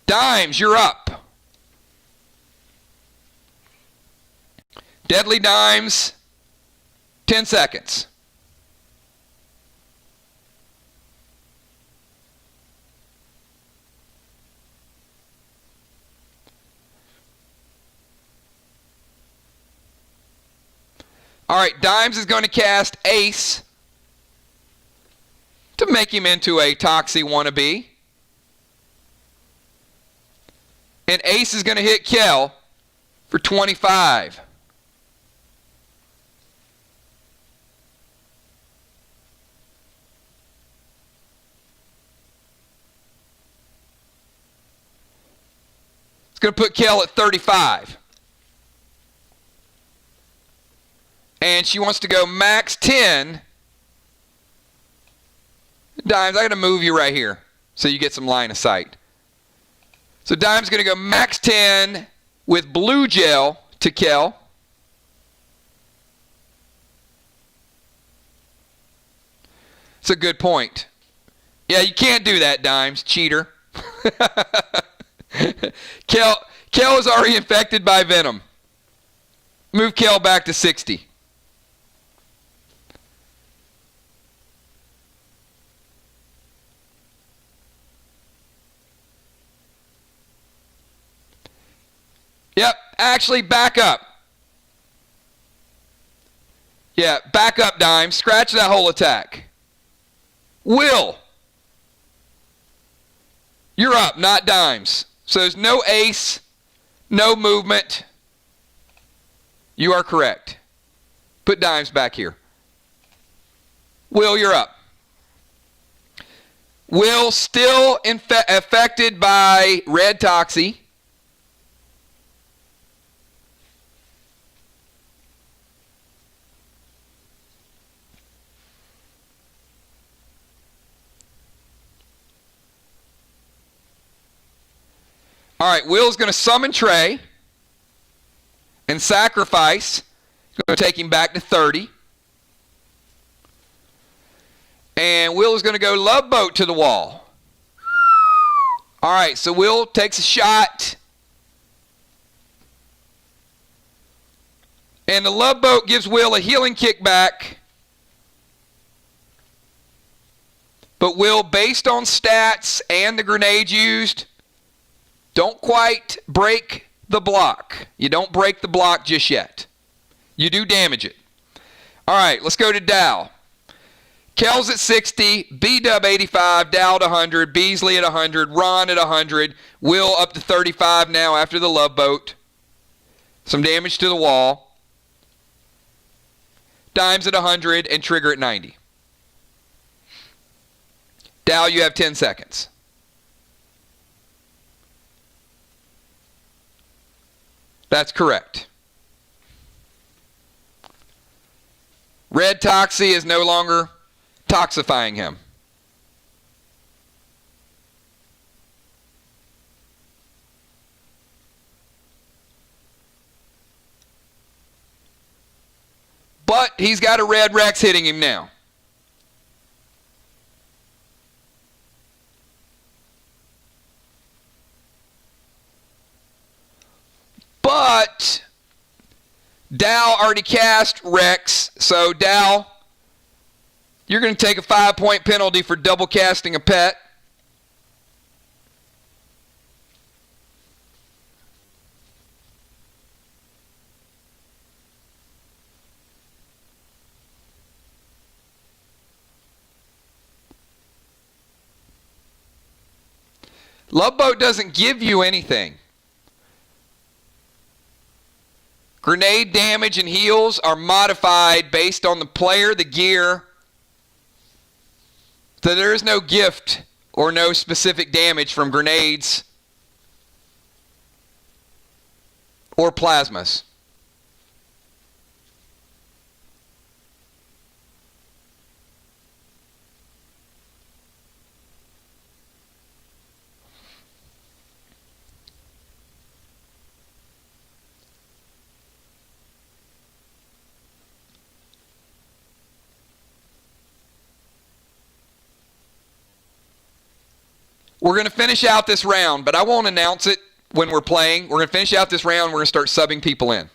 Dimes, you're up. Deadly Dimes, 10 seconds. All right, Dimes is going to cast Ace to make him into a Toxie wannabe. And Ace is going to hit Kel for 25. It's going to put Kel at 35. And she wants to go max 10. Dimes, I got to move you right here so you get some line of sight. So Dime's going to go max 10 with blue gel to Kel. It's a good point. Yeah, you can't do that, Dimes, cheater. Kel is already infected by venom. Move Kel back to 60. Yep, actually back up. Yeah, back up, Dimes. Scratch that whole attack. Will. You're up, not Dimes. So there's no ace, no movement. You are correct. Put Dimes back here. Will, you're up. Will still affected by red Toxie. All right, Will's going to summon Trey and sacrifice. He's going to take him back to 30. And Will is going to go Love Boat to the wall. All right, so Will takes a shot. And the Love Boat gives Will a healing kickback. But Will, based on stats and the grenade used, don't quite break the block. You don't break the block just yet. You do damage it. All right, let's go to Dow. Kel's at 60, B-Dub 85, Dow at 100, Beasley at 100, Ron at 100, Will up to 35 now after the Love Boat. Some damage to the wall. Dimes at 100 and Trigger at 90. Dow, you have 10 seconds. That's correct. Red Toxie is no longer toxifying him. But he's got a red Rex hitting him now. But Dow already cast Rex, so Dow, you're going to take a 5-point penalty for double casting a pet. Love Boat doesn't give you anything. Grenade damage and heals are modified based on the player, the gear. So there is no gift or no specific damage from grenades or plasmas. We're going to finish out this round, but I won't announce it when we're playing. We're going to finish out this round. We're going to start subbing people in.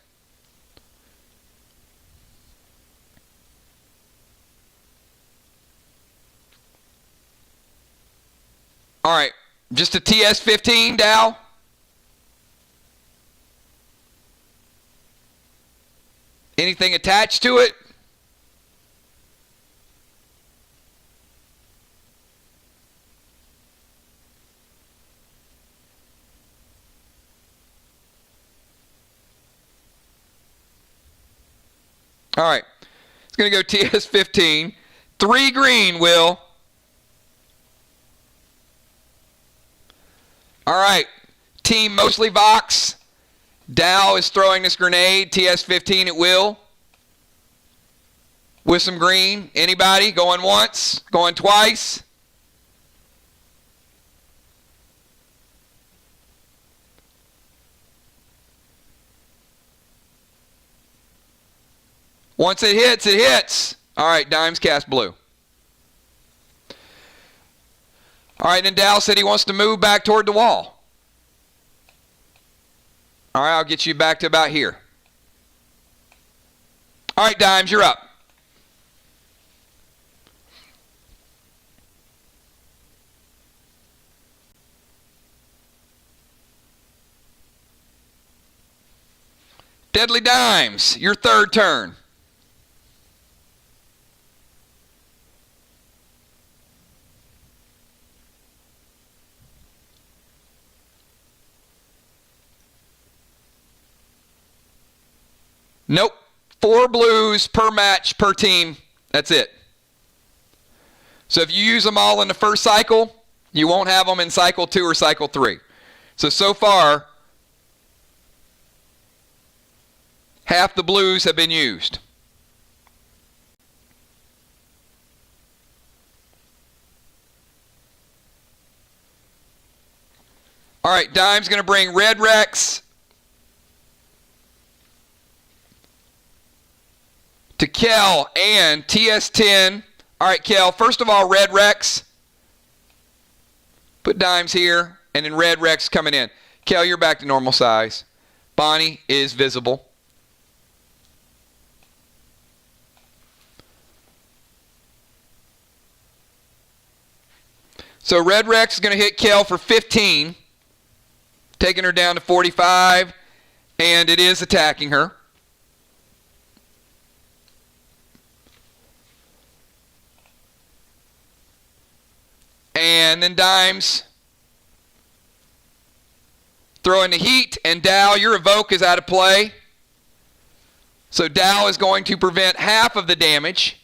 All right, just a TS-15, Dow. Anything attached to it? All right, it's going to go TS-15. 3 green, Will. All right, team mostly Vox. Dow is throwing this grenade. TS-15 at Will. With some green. Anybody? Going once? Going twice? Once it hits, it hits. All right, Dimes cast blue. All right, then Dow said he wants to move back toward the wall. All right, I'll get you back to about here. All right, Dimes, you're up. Deadly Dimes, your third turn. Nope. 4 blues per match per team. That's it. So if you use them all in the first cycle, you won't have them in cycle 2 or cycle 3. So far, half the blues have been used. All right, Dime's going to bring Red Rex to Kel and TS10. All right, Kel, first of all, Red Rex. Put Dimes here, and then Red Rex coming in. Kel, you're back to normal size. Bonnie is visible. So Red Rex is going to hit Kel for 15, taking her down to 45, and it is attacking her. And then Dimes throwing the heat, and Dow, your evoke is out of play. So Dow is going to prevent half of the damage.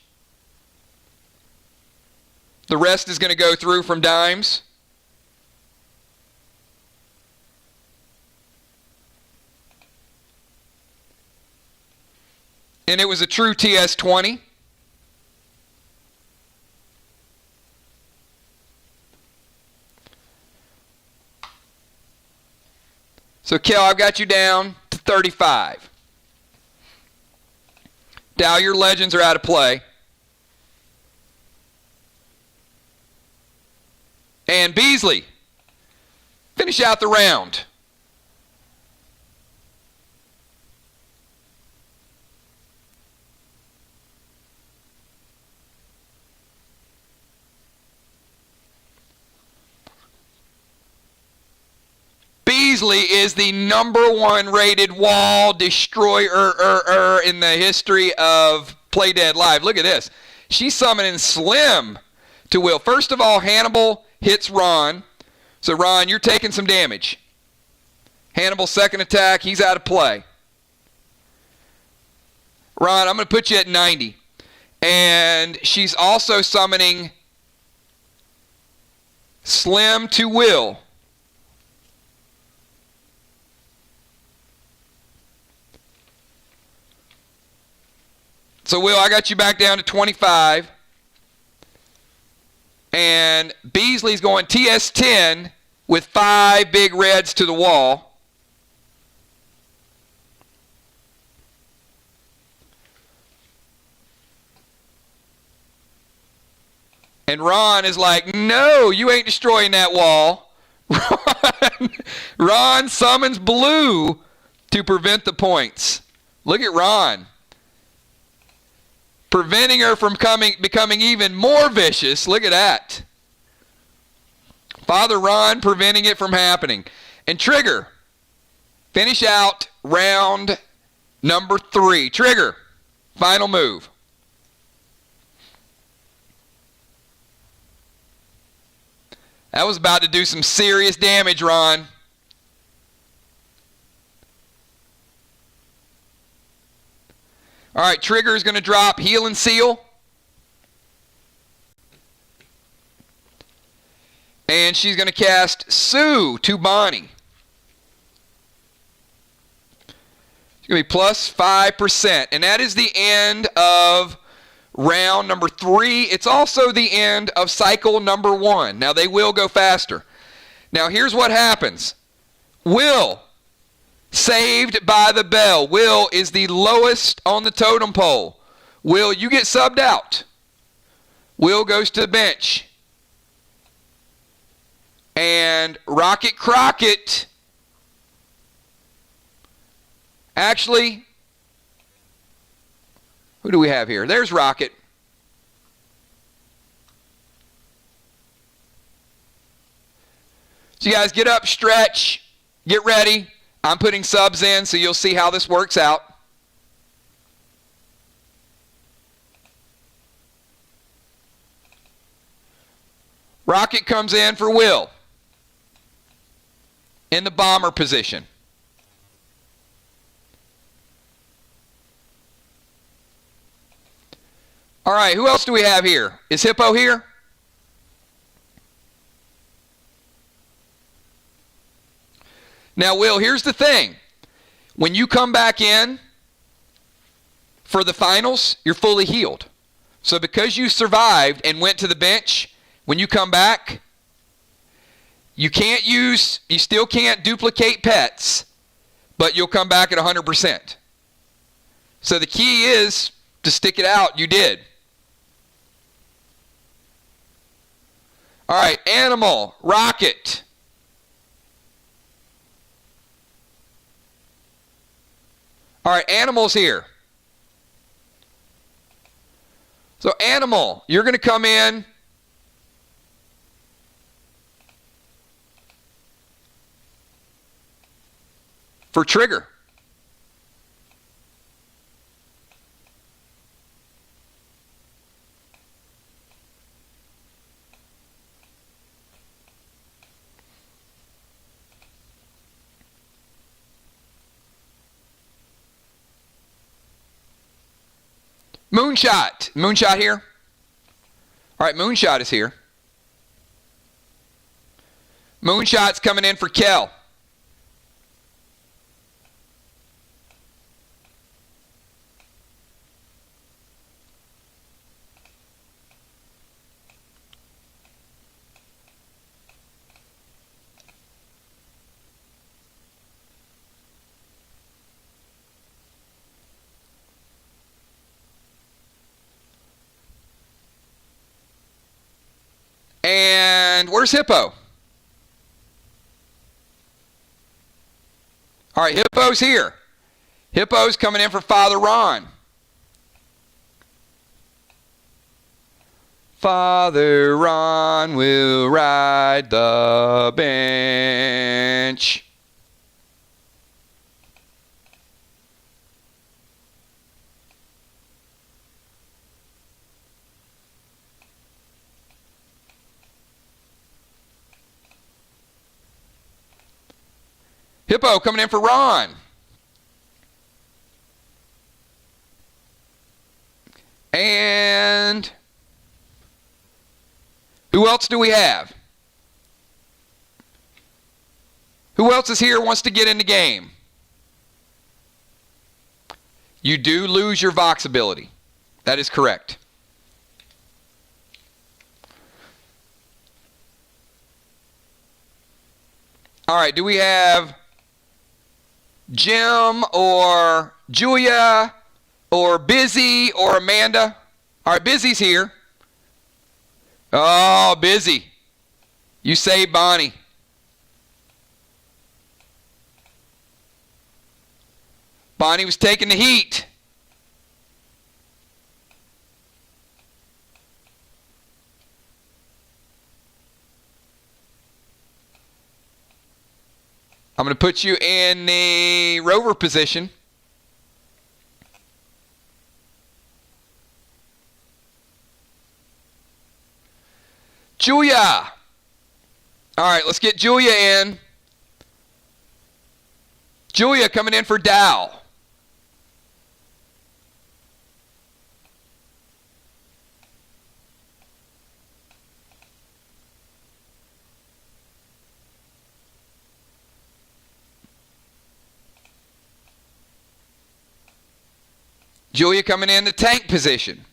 The rest is going to go through from Dimes. And it was a true TS20. So, Kel, I've got you down to 35. Dow, your legends are out of play. And Beasley, finish out the round. Beasley is the #1 rated wall destroyer in the history of Play Dead Live. Look at this. She's summoning Slim to Will. First of all, Hannibal hits Ron. So, Ron, you're taking some damage. Hannibal's second attack, he's out of play. Ron, I'm going to put you at 90. And she's also summoning Slim to Will. So, Will, I got you back down to 25. And Beasley's going TS10 with 5 big reds to the wall. And Ron is like, no, you ain't destroying that wall. Ron summons blue to prevent the points. Look at Ron. Preventing her from becoming even more vicious. Look at that. Father Ron preventing it from happening. And Trigger, finish out round number 3. Trigger, final move. That was about to do some serious damage, Ron. All right, Trigger is going to drop Heal and Seal. And she's going to cast Sue to Bonnie. It's going to be plus 5%. And that is the end of round number 3. It's also the end of cycle number 1. Now, they will go faster. Now, here's what happens. Will, saved by the bell. Will is the lowest on the totem pole. Will, you get subbed out. Will goes to the bench. And Rocket Crockett, actually, who do we have here? There's Rocket. So you guys get up, stretch, get ready. I'm putting subs in, so you'll see how this works out. Rocket comes in for Will in the bomber position. All right, who else do we have here? Is Hippo here? Now, Will, here's the thing. When you come back in for the finals, you're fully healed. So because you survived and went to the bench, when you come back, you still can't duplicate pets, but you'll come back at 100%. So the key is to stick it out. You did. All right, Animal, Rocket. All right, Animal's here. So Animal, you're going to come in for Trigger. Moonshot. Moonshot here? All right, Moonshot is here. Moonshot's coming in for Kel. And where's Hippo? All right, Hippo's here. Hippo's coming in for Father Ron. Father Ron will ride the bench. Hippo coming in for Ron. And who else do we have? Who else is here wants to get in the game? You do lose your Vox ability. That is correct. All right, do we have Jim or Julia or Busy or Amanda? All right, Busy's here. Oh, Busy. You saved Bonnie. Bonnie was taking the heat. I'm going to put you in the rover position. Julia. All right, let's get Julia in. Julia coming in for Dow. Julia coming in the tank position.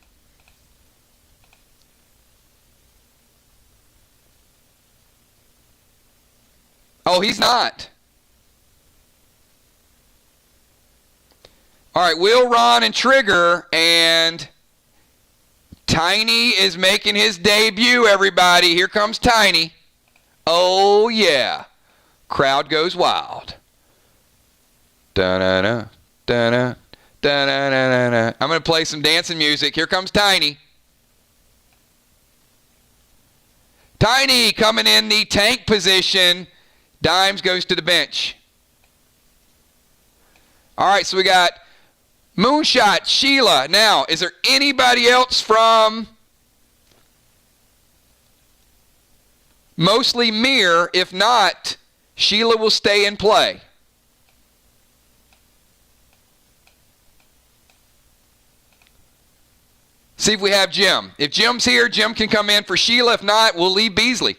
Oh, he's not. All right, Will, Ron, and Trigger, and Tiny is making his debut, everybody. Here comes Tiny. Oh, yeah. Crowd goes wild. Da-da-da, da-da. Da-na-na-na-na. I'm going to play some dancing music. Here comes Tiny. Tiny coming in the tank position. Dimes goes to the bench. All right, so we got Moonshot, Sheila. Now, is there anybody else from mostly Mir? If not, Sheila will stay and play. See if we have Jim. If Jim's here, Jim can come in for Sheila. If not, we'll leave Beasley.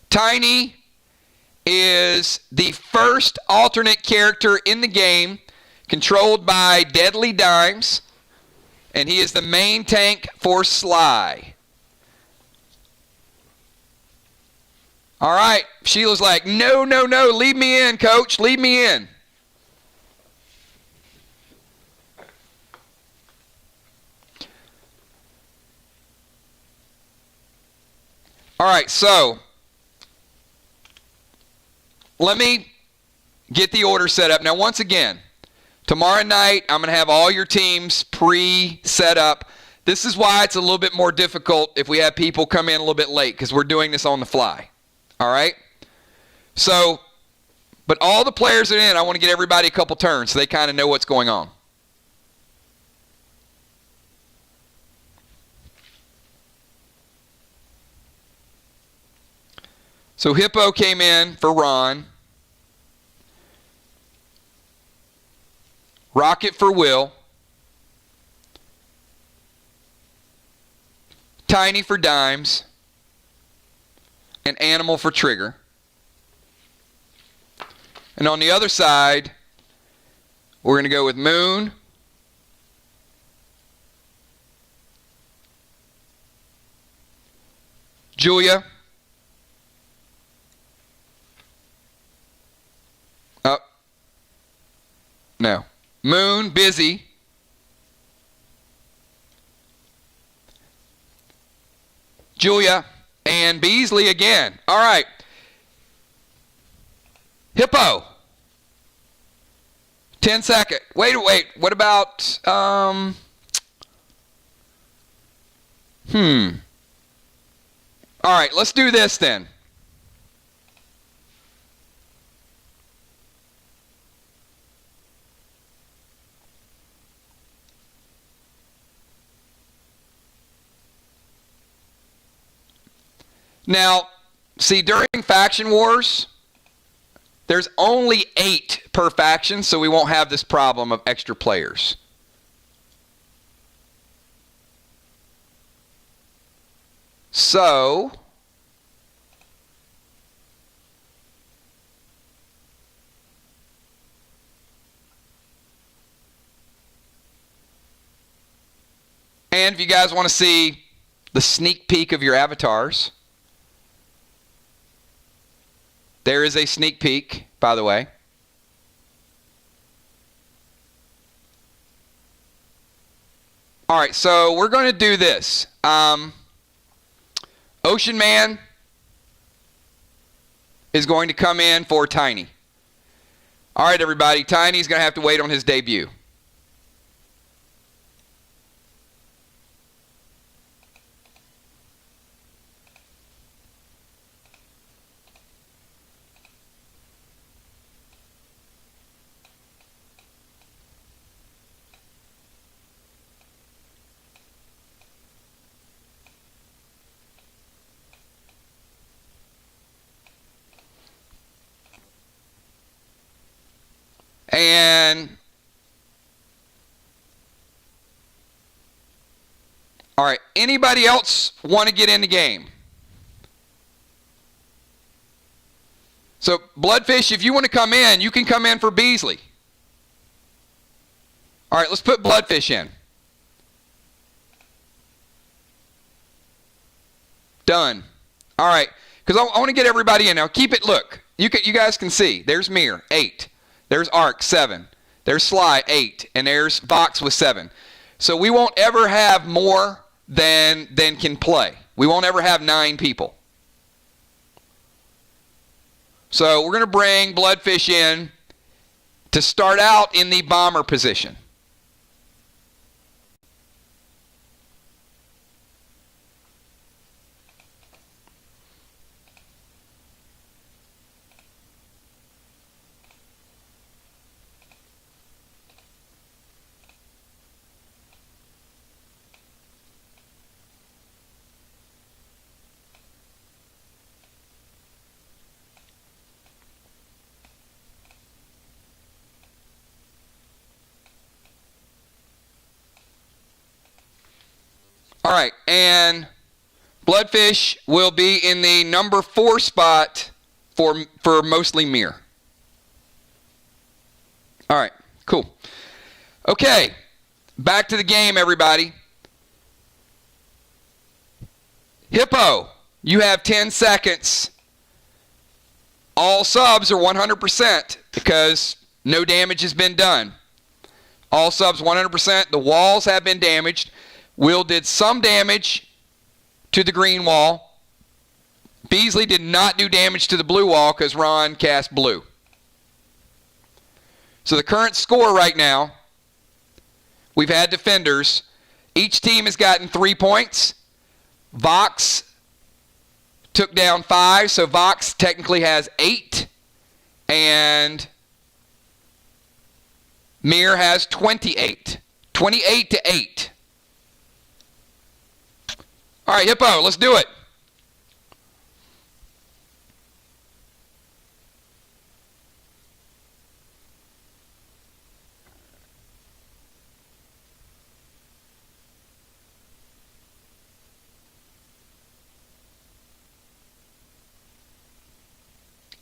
Tiny is the first alternate character in the game, controlled by Deadly Dimes, and he is the main tank for Sly. All right, Sheila's like, no, no, no, leave me in, coach, leave me in. All right, so let me get the order set up. Now, once again, tomorrow night, I'm going to have all your teams pre-set up. This is why it's a little bit more difficult if we have people come in a little bit late, because we're doing this on the fly. All right? So, but all the players are in. I want to get everybody a couple turns so they kind of know what's going on. So Hippo came in for Ron. Rocket for Will. Tiny for Dimes. And Animal for Trigger. And on the other side, we're going to go with Moon. Julia. No. Moon, Busy. Julia, and Beasley again. All right. Hippo. 10 second. Wait. What about, All right, let's do this then. Now, see, during faction wars, there's only 8 per faction, so we won't have this problem of extra players. So, and if you guys want to see the sneak peek of your avatars, there is a sneak peek, by the way. All right, so we're going to do this. Ocean Man is going to come in for Tiny. All right, everybody, Tiny's going to have to wait on his debut. And all right, anybody else want to get in the game? So Bloodfish, if you want to come in, you can come in for Beasley. All right, let's put Bloodfish in. Done. All right, because I want to get everybody in now. Keep it. Look, you guys can see. There's Mir, 8. There's Ark, 7. There's Sly, 8. And there's Vox with 7. So we won't ever have more than can play. We won't ever have 9 people. So we're going to bring Bloodfish in to start out in the bomber position. All right, and Bloodfish will be in the number 4 spot for mostly Mirror. All right, cool. Okay, back to the game, everybody. Hippo, you have 10 seconds. All subs are 100% because no damage has been done. All subs 100%. The walls have been damaged. Will did some damage to the green wall. Beasley did not do damage to the blue wall because Ron cast blue. So the current score right now, we've had defenders. Each team has gotten 3 points. Vox took down 5, so Vox technically has 8. And Mir has 28. 28 to 8. All right, Hippo, let's do it.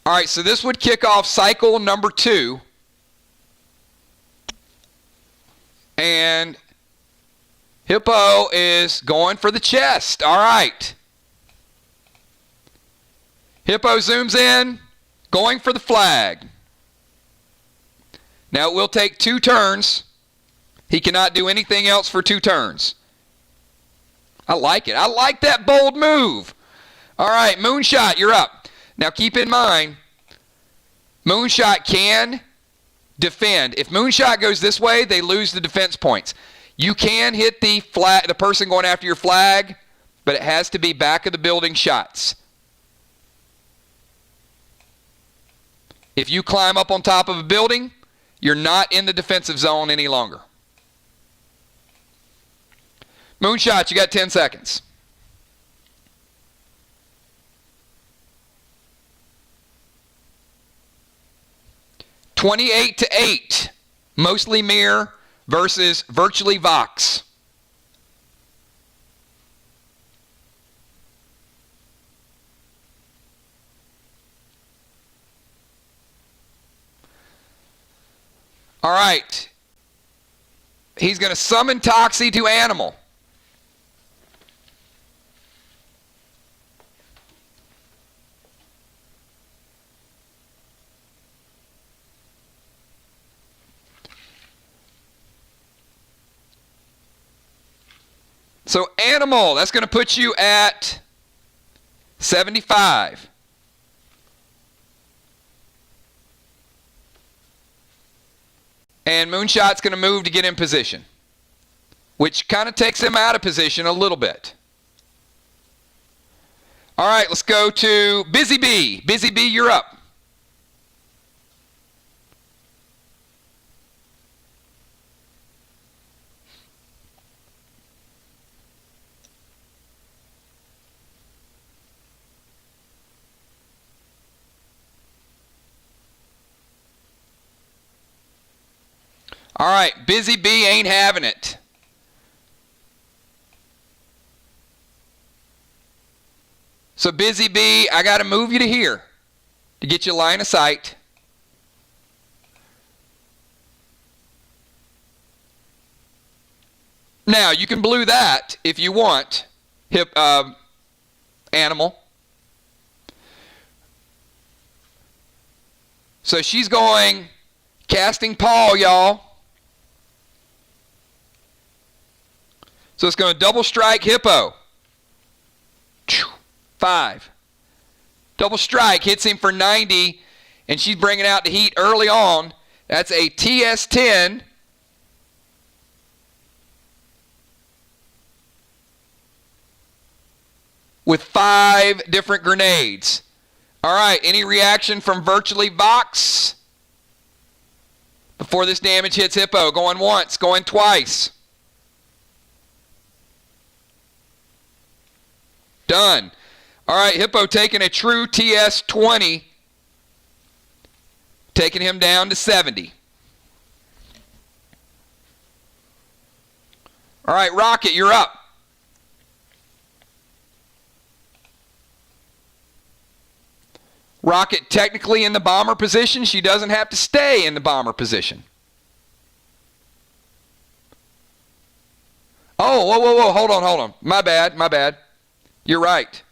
All right, so this would kick off cycle number 2. And Hippo is going for the chest. All right. Hippo zooms in, going for the flag. Now it will take 2 turns. He cannot do anything else for 2 turns. I like it. I like that bold move. All right, Moonshot, you're up. Now keep in mind, Moonshot can defend. If Moonshot goes this way, they lose the defense points. You can hit the person going after your flag, but it has to be back of the building shots. If you climb up on top of a building, you're not in the defensive zone any longer. Moonshot, you got 10 seconds. $28 to 8, mostly Mirror versus virtually Vox. All right. He's going to summon Toxie to Animal. So Animal, that's going to put you at 75. And Moonshot's going to move to get in position, which kind of takes him out of position a little bit. All right, let's go to Busy Bee. Busy Bee, you're up. All right, Busy Bee ain't having it. So Busy Bee, I got to move you to here to get you line of sight. Now, you can blue that if you want, Animal. So she's going casting Paw, y'all. So it's going to double strike Hippo. 5. Double strike hits him for 90, and she's bringing out the heat early on. That's a TS-10. With 5 different grenades. All right, any reaction from virtually Vox? Before this damage hits Hippo. Going once, going twice. Done. All right, Hippo taking a true TS-20. Taking him down to 70. All right, Rocket, you're up. Rocket technically in the bomber position. She doesn't have to stay in the bomber position. Oh, whoa, whoa, whoa, hold on. My bad. You're right.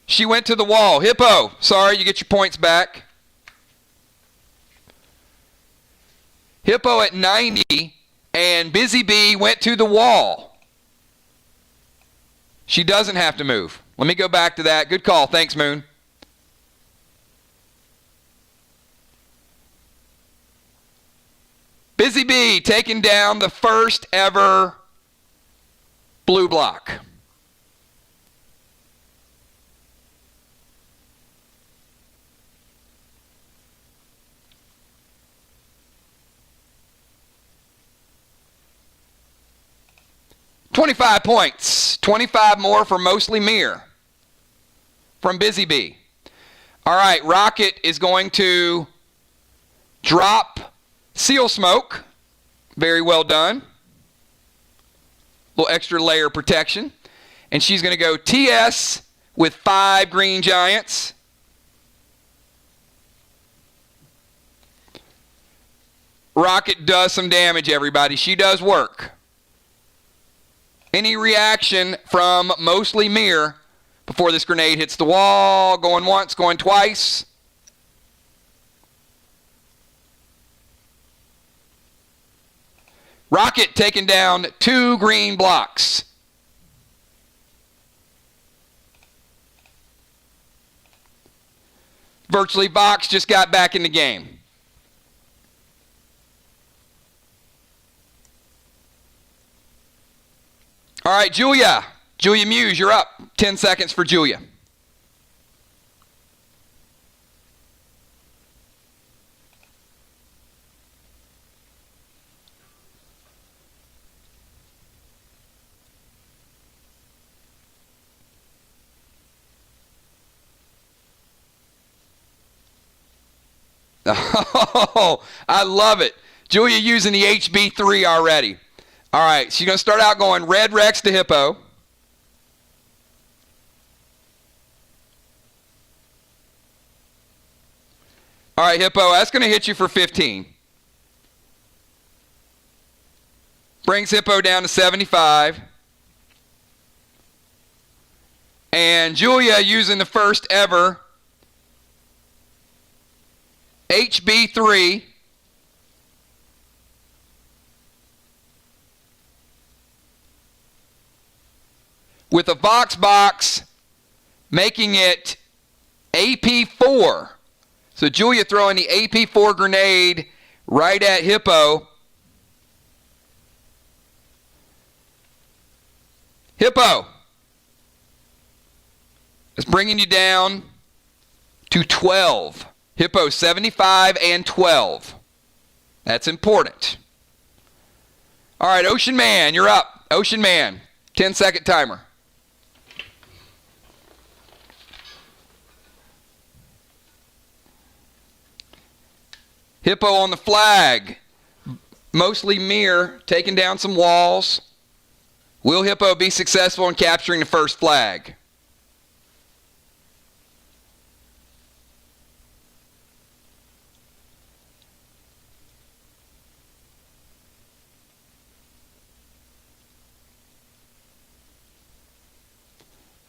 She went to the wall. Hippo, sorry, you get your points back. Hippo at 90, and Busy Bee went to the wall. She doesn't have to move. Let me go back to that. Good call. Thanks, Moon. Busy Bee taking down the first ever blue block. $25 points. 25 more for Mostly Mere from Busy Bee. All right, Rocket is going to drop Seal Smoke. Very well done. A little extra layer of protection. And she's going to go TS with 5 green giants. Rocket does some damage, everybody. She does work. Any reaction from Mostly Mere before this grenade hits the wall? Going once, going twice. Rocket taking down 2 green blocks. Virtually Vox just got back in the game. All right, Julia. Julia Muse, you're up. 10 seconds for Julia. Oh, I love it. Julia using the HB3 already. All right, she's going to start out going Red Rex to Hippo. All right, Hippo, that's going to hit you for 15. Brings Hippo down to 75. And Julia using the first ever HB3. With a Vox box, making it AP4. So Julia throwing the AP4 grenade right at Hippo. Hippo is bringing you down to 12. Hippo 75 and 12. That's important. All right, Ocean Man, you're up. Ocean Man, 10-second timer. Hippo on the flag. Mostly Mere taking down some walls. Will Hippo be successful in capturing the first flag?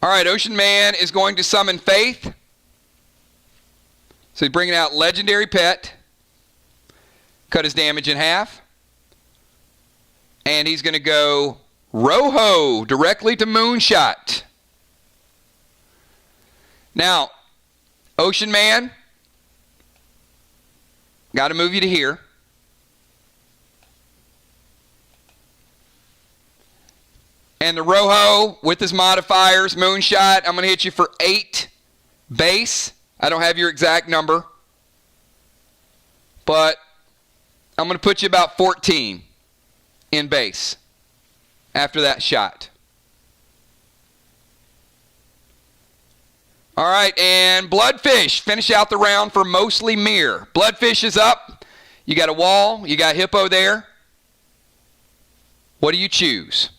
All right, Ocean Man is going to summon Faith. So he's bringing out Legendary Pet. Cut his damage in half. And he's going to go Rojo directly to Moonshot. Now, Ocean Man, got to move you to here. And the Rojo with his modifiers, Moonshot, I'm going to hit you for 8 base. I don't have your exact number. But I'm going to put you about 14 in base after that shot. All right, and Bloodfish, finish out the round for Mostly Mere. Bloodfish is up. You got a wall. You got Hippo there. What do you choose?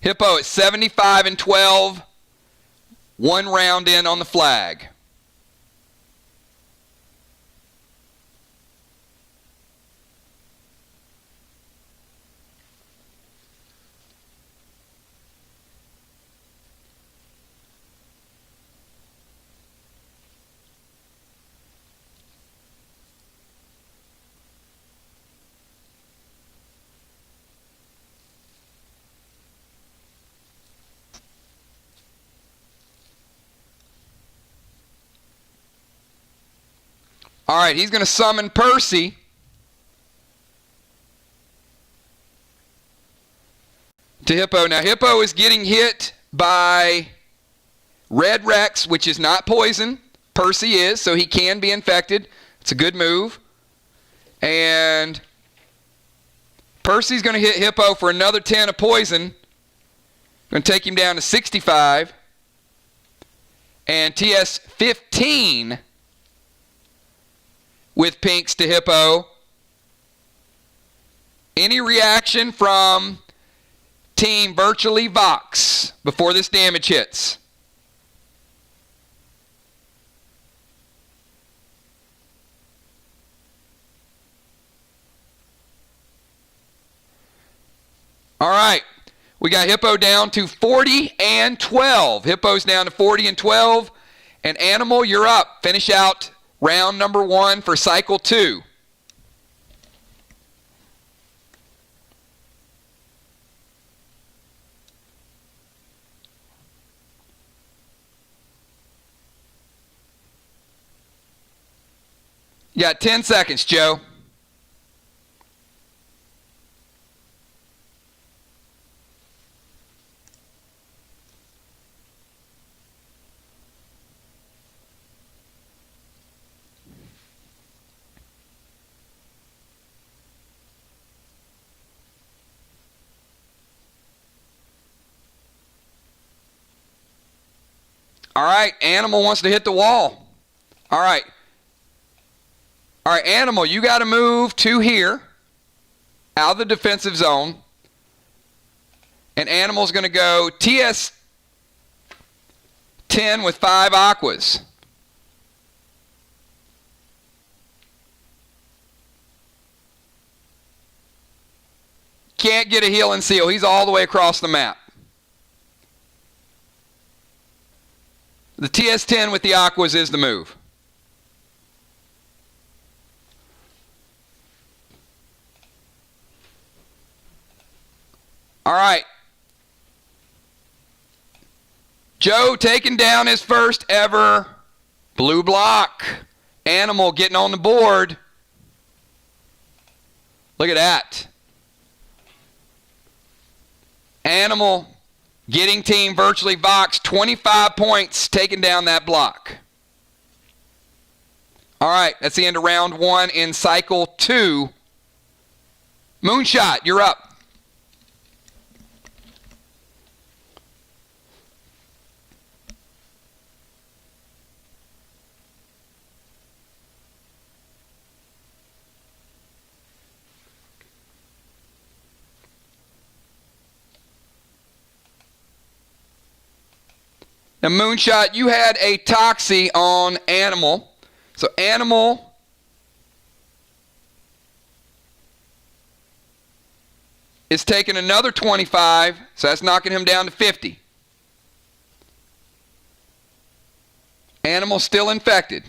Hippo at 75-12. 1 round in on the flag. All right, he's going to summon Percy. To Hippo. Now, Hippo is getting hit by Red Rex, which is not poison. Percy is, so he can be infected. It's a good move. And Percy's going to hit Hippo for another 10 of poison. Going to take him down to 65. And TS 15 with pinks to Hippo. Any reaction from Team Virtually Vox before this damage hits? All right, we got Hippo down to 40-12. Hippo's down to 40-12. And Animal, you're up. Finish out round number 1 for cycle 2. You got 10 seconds, Joe. All right, Animal wants to hit the wall. All right. All right, Animal, you got to move to here, out of the defensive zone. And Animal's going to go TS 10 with 5 aquas. Can't get a heal and seal. He's all the way across the map. The TS10 with the aquas is the move. All right. Joe taking down his first ever blue block. Animal getting on the board. Look at that. Animal getting Team Virtually Vox 25 points, taking down that block. All right, that's the end of round 1 in cycle 2. Moonshot, you're up. Now, Moonshot, you had a Toxie on Animal. So, Animal is taking another 25, so that's knocking him down to 50. Animal still infected.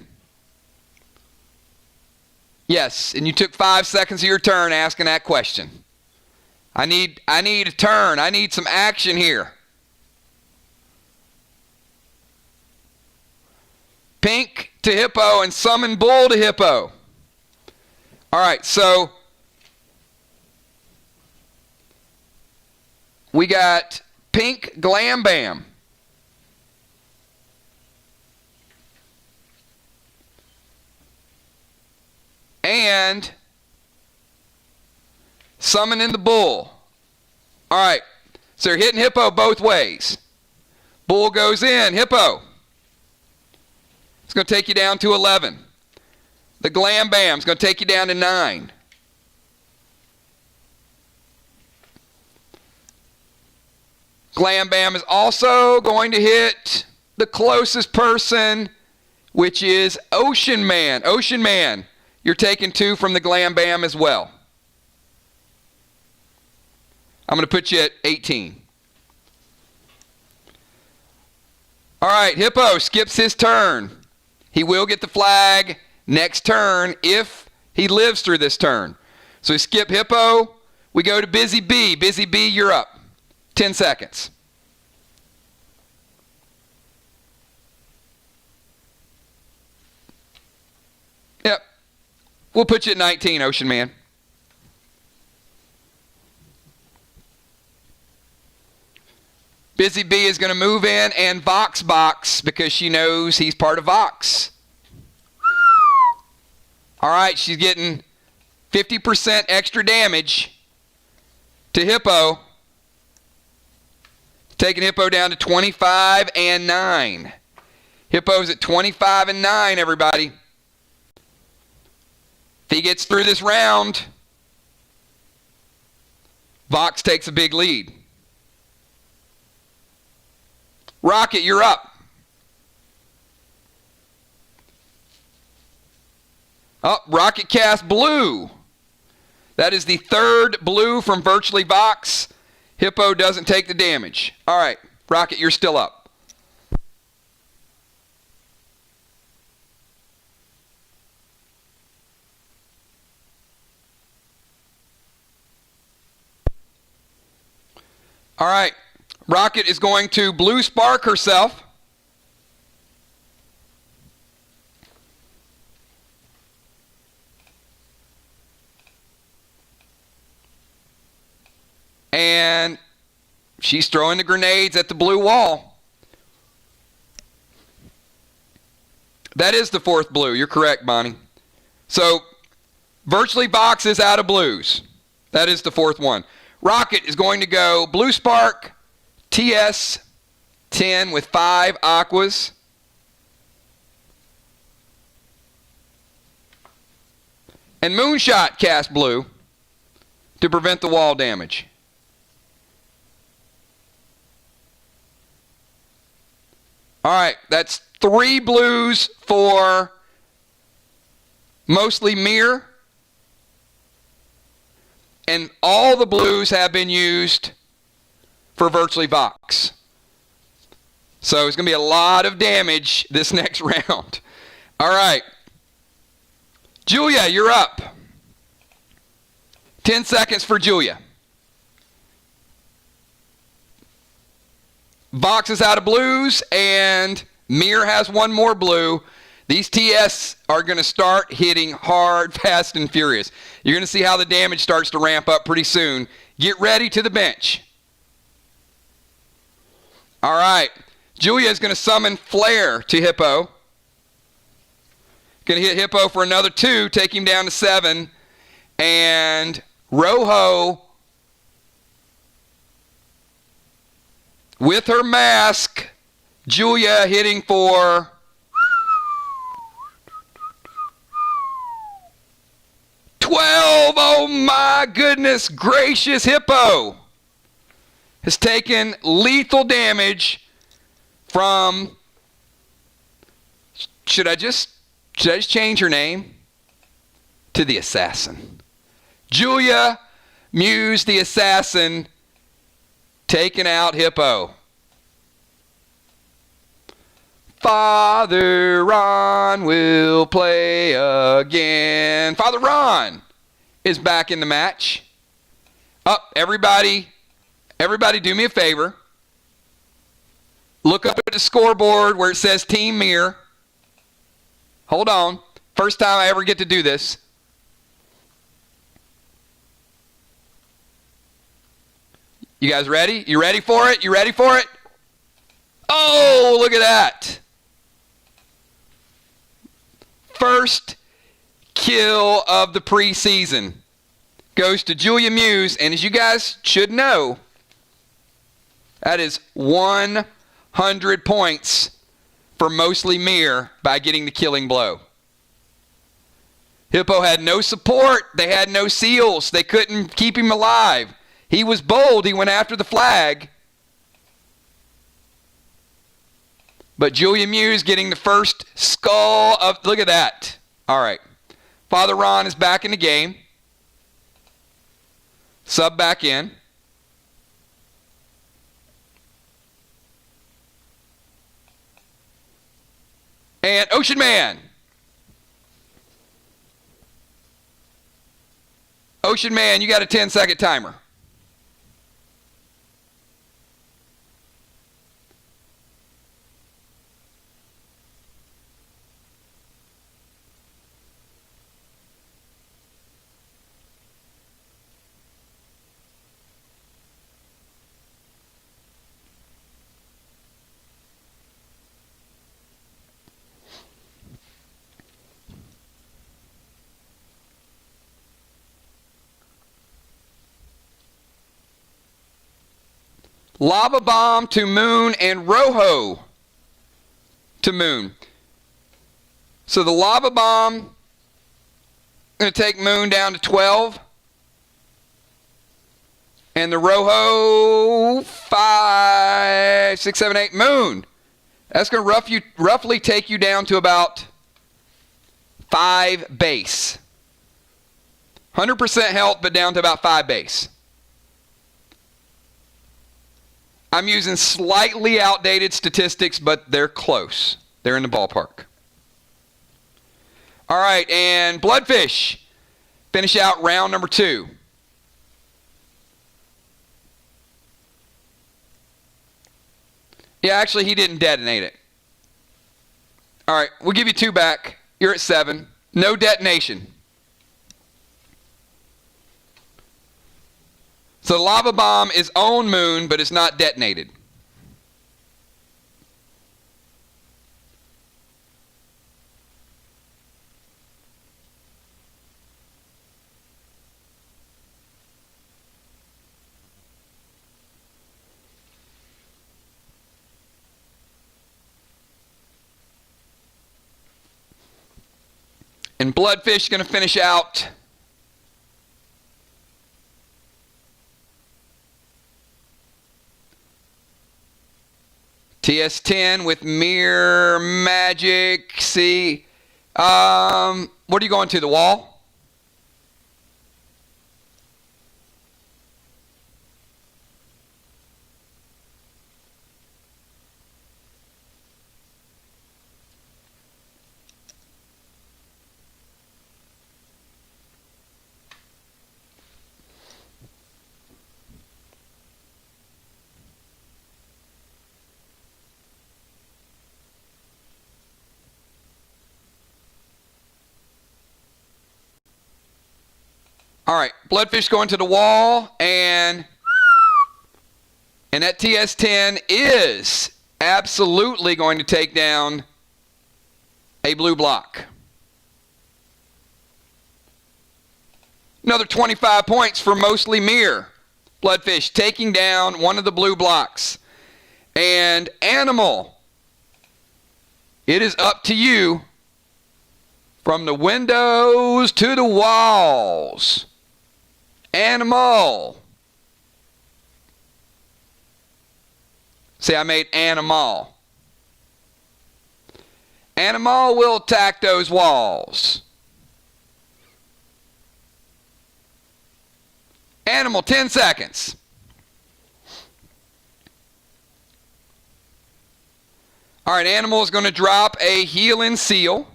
Yes, and you took 5 seconds of your turn asking that question. I need a turn. I need some action here. Pink to Hippo and Summon Bull to Hippo. All right, so we got Pink Glam Bam. And Summoning the Bull. All right, so they're hitting Hippo both ways. Bull goes in. Hippo. It's going to take you down to 11. The Glam Bam is going to take you down to 9. Glam Bam is also going to hit the closest person, which is Ocean Man. Ocean Man, you're taking 2 from the Glam Bam as well. I'm going to put you at 18. All right, Hippo skips his turn. He will get the flag next turn if he lives through this turn. So we skip Hippo. We go to Busy Bee. Busy Bee, you're up. 10 seconds. Yep. We'll put you at 19, Ocean Man. Busy Bee is going to move in and Vox box because she knows he's part of Vox. All right, she's getting 50% extra damage to Hippo. Taking Hippo down to 25 and 9. Hippo's at 25 and 9, everybody. If he gets through this round, Vox takes a big lead. Rocket, you're up. Oh, Rocket cast blue. That is the 3rd blue from Virtually Vox. Hippo doesn't take the damage. All right, Rocket, you're still up. All right, Rocket is going to blue spark herself. And she's throwing the grenades at the blue wall. That is the 4th blue. You're correct, Bonnie. So, Virtually Vox is out of blues. That is the 4th one. Rocket is going to go Blue Spark, TS 10 with 5 aquas. And Moonshot cast blue to prevent the wall damage. All right, that's 3 blues for Mostly Mirror. And all the blues have been used for Virtually Vox. So it's going to be a lot of damage this next round. All right. Julia, you're up. 10 seconds for Julia. Vox is out of blues, and Mir has 1 more blue. These TS are going to start hitting hard, fast, and furious. You're going to see how the damage starts to ramp up pretty soon. Get ready to the bench. All right. Julia is going to summon Flare to Hippo. Going to hit Hippo for another 2, take him down to 7. And Rojo, with her mask, Julia hitting for 12. Oh my goodness gracious. Hippo has taken lethal damage from, should I just change her name to the Assassin? Julia Muse the Assassin taking out Hippo. Father Ron will play again. Father Ron is back in the match. Up, everybody do me a favor. Look up at the scoreboard where it says Team Mir. Hold on. First time I ever get to do this. You guys ready? You ready for it? You ready for it? Oh, look at that. First kill of the preseason goes to Julia Muse, and as you guys should know, that is 100 points for Mostly Mir by getting the killing blow. Hippo had no support. They had no seals. They couldn't keep him alive. He was bold. He went after the flag. But Julia Muse getting the first skull of, look at that. All right. Father Ron is back in the game. Sub back in. And Ocean Man. Ocean Man, you got a 10-second timer. Lava Bomb to Moon and Rojo to Moon. So the Lava Bomb going to take Moon down to 12. And the Rojo 5, 6, 7, 8. Moon. That's going to roughly take you down to about 5 base. 100% health, but down to about 5 base. I'm using slightly outdated statistics, but they're close. They're in the ballpark. All right, and Bloodfish. Finish out round number 2. Yeah, actually, he didn't detonate it. All right, we'll give you 2 back. You're at 7. No detonation. So the Lava Bomb is on Moon, but it's not detonated. And Bloodfish is going to finish out TS10 with Mirror Magic. See, what are you going to, the wall? All right, Bloodfish going to the wall, and that TS10 is absolutely going to take down a blue block. Another 25 points for Mostly Mirror. Bloodfish taking down one of the blue blocks. And Animal, it is up to you. From the windows to the walls. Animal. See, I made Animal. Animal will attack those walls. Animal, 10 seconds. All right, Animal is going to drop a Healing Seal.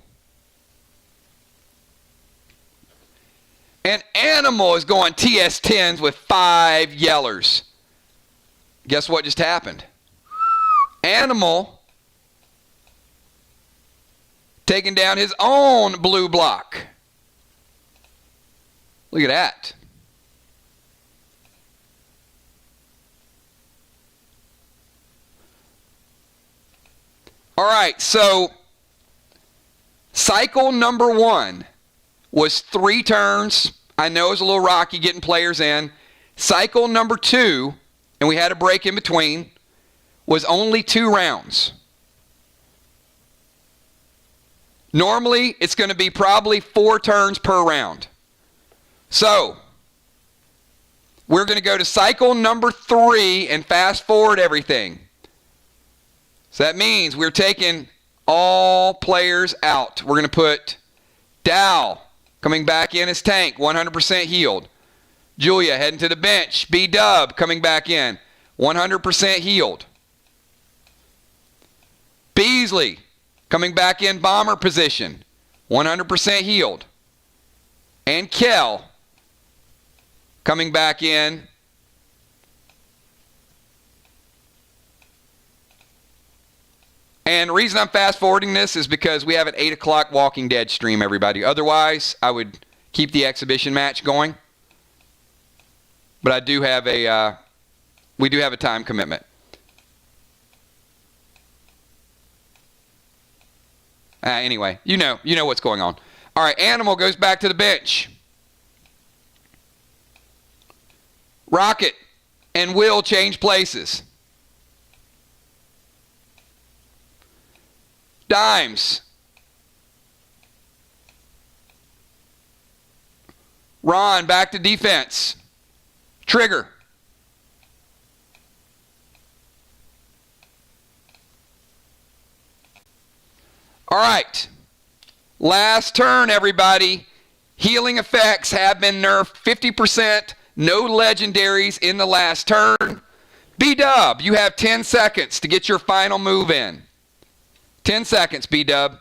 And Animal is going TS10s with 5 yellers. Guess what just happened? Animal taking down his own blue block. Look at that. All right, so cycle number 1 was 3 turns. I know it's a little rocky getting players in. Cycle number 2, and we had a break in between, was only 2 rounds. Normally, it's going to be probably 4 turns per round. So, we're going to go to cycle number 3 and fast forward everything. So that means we're taking all players out. We're going to put Dow coming back in as tank, 100% healed. Julia heading to the bench. B-Dub coming back in, 100% healed. Beasley coming back in bomber position, 100% healed. And Kell coming back in. And the reason I'm fast forwarding this is because we have an 8 o'clock Walking Dead stream, everybody. Otherwise, I would keep the exhibition match going. But I do have we do have a time commitment. Anyway, you know what's going on. All right, Animal goes back to the bench. Rocket and Will change places. Dimes. Ron back to defense. Trigger. All right. Last turn, everybody. Healing effects have been nerfed 50%. No legendaries in the last turn. B-Dub, you have 10 seconds to get your final move in. 10 seconds, B-Dub.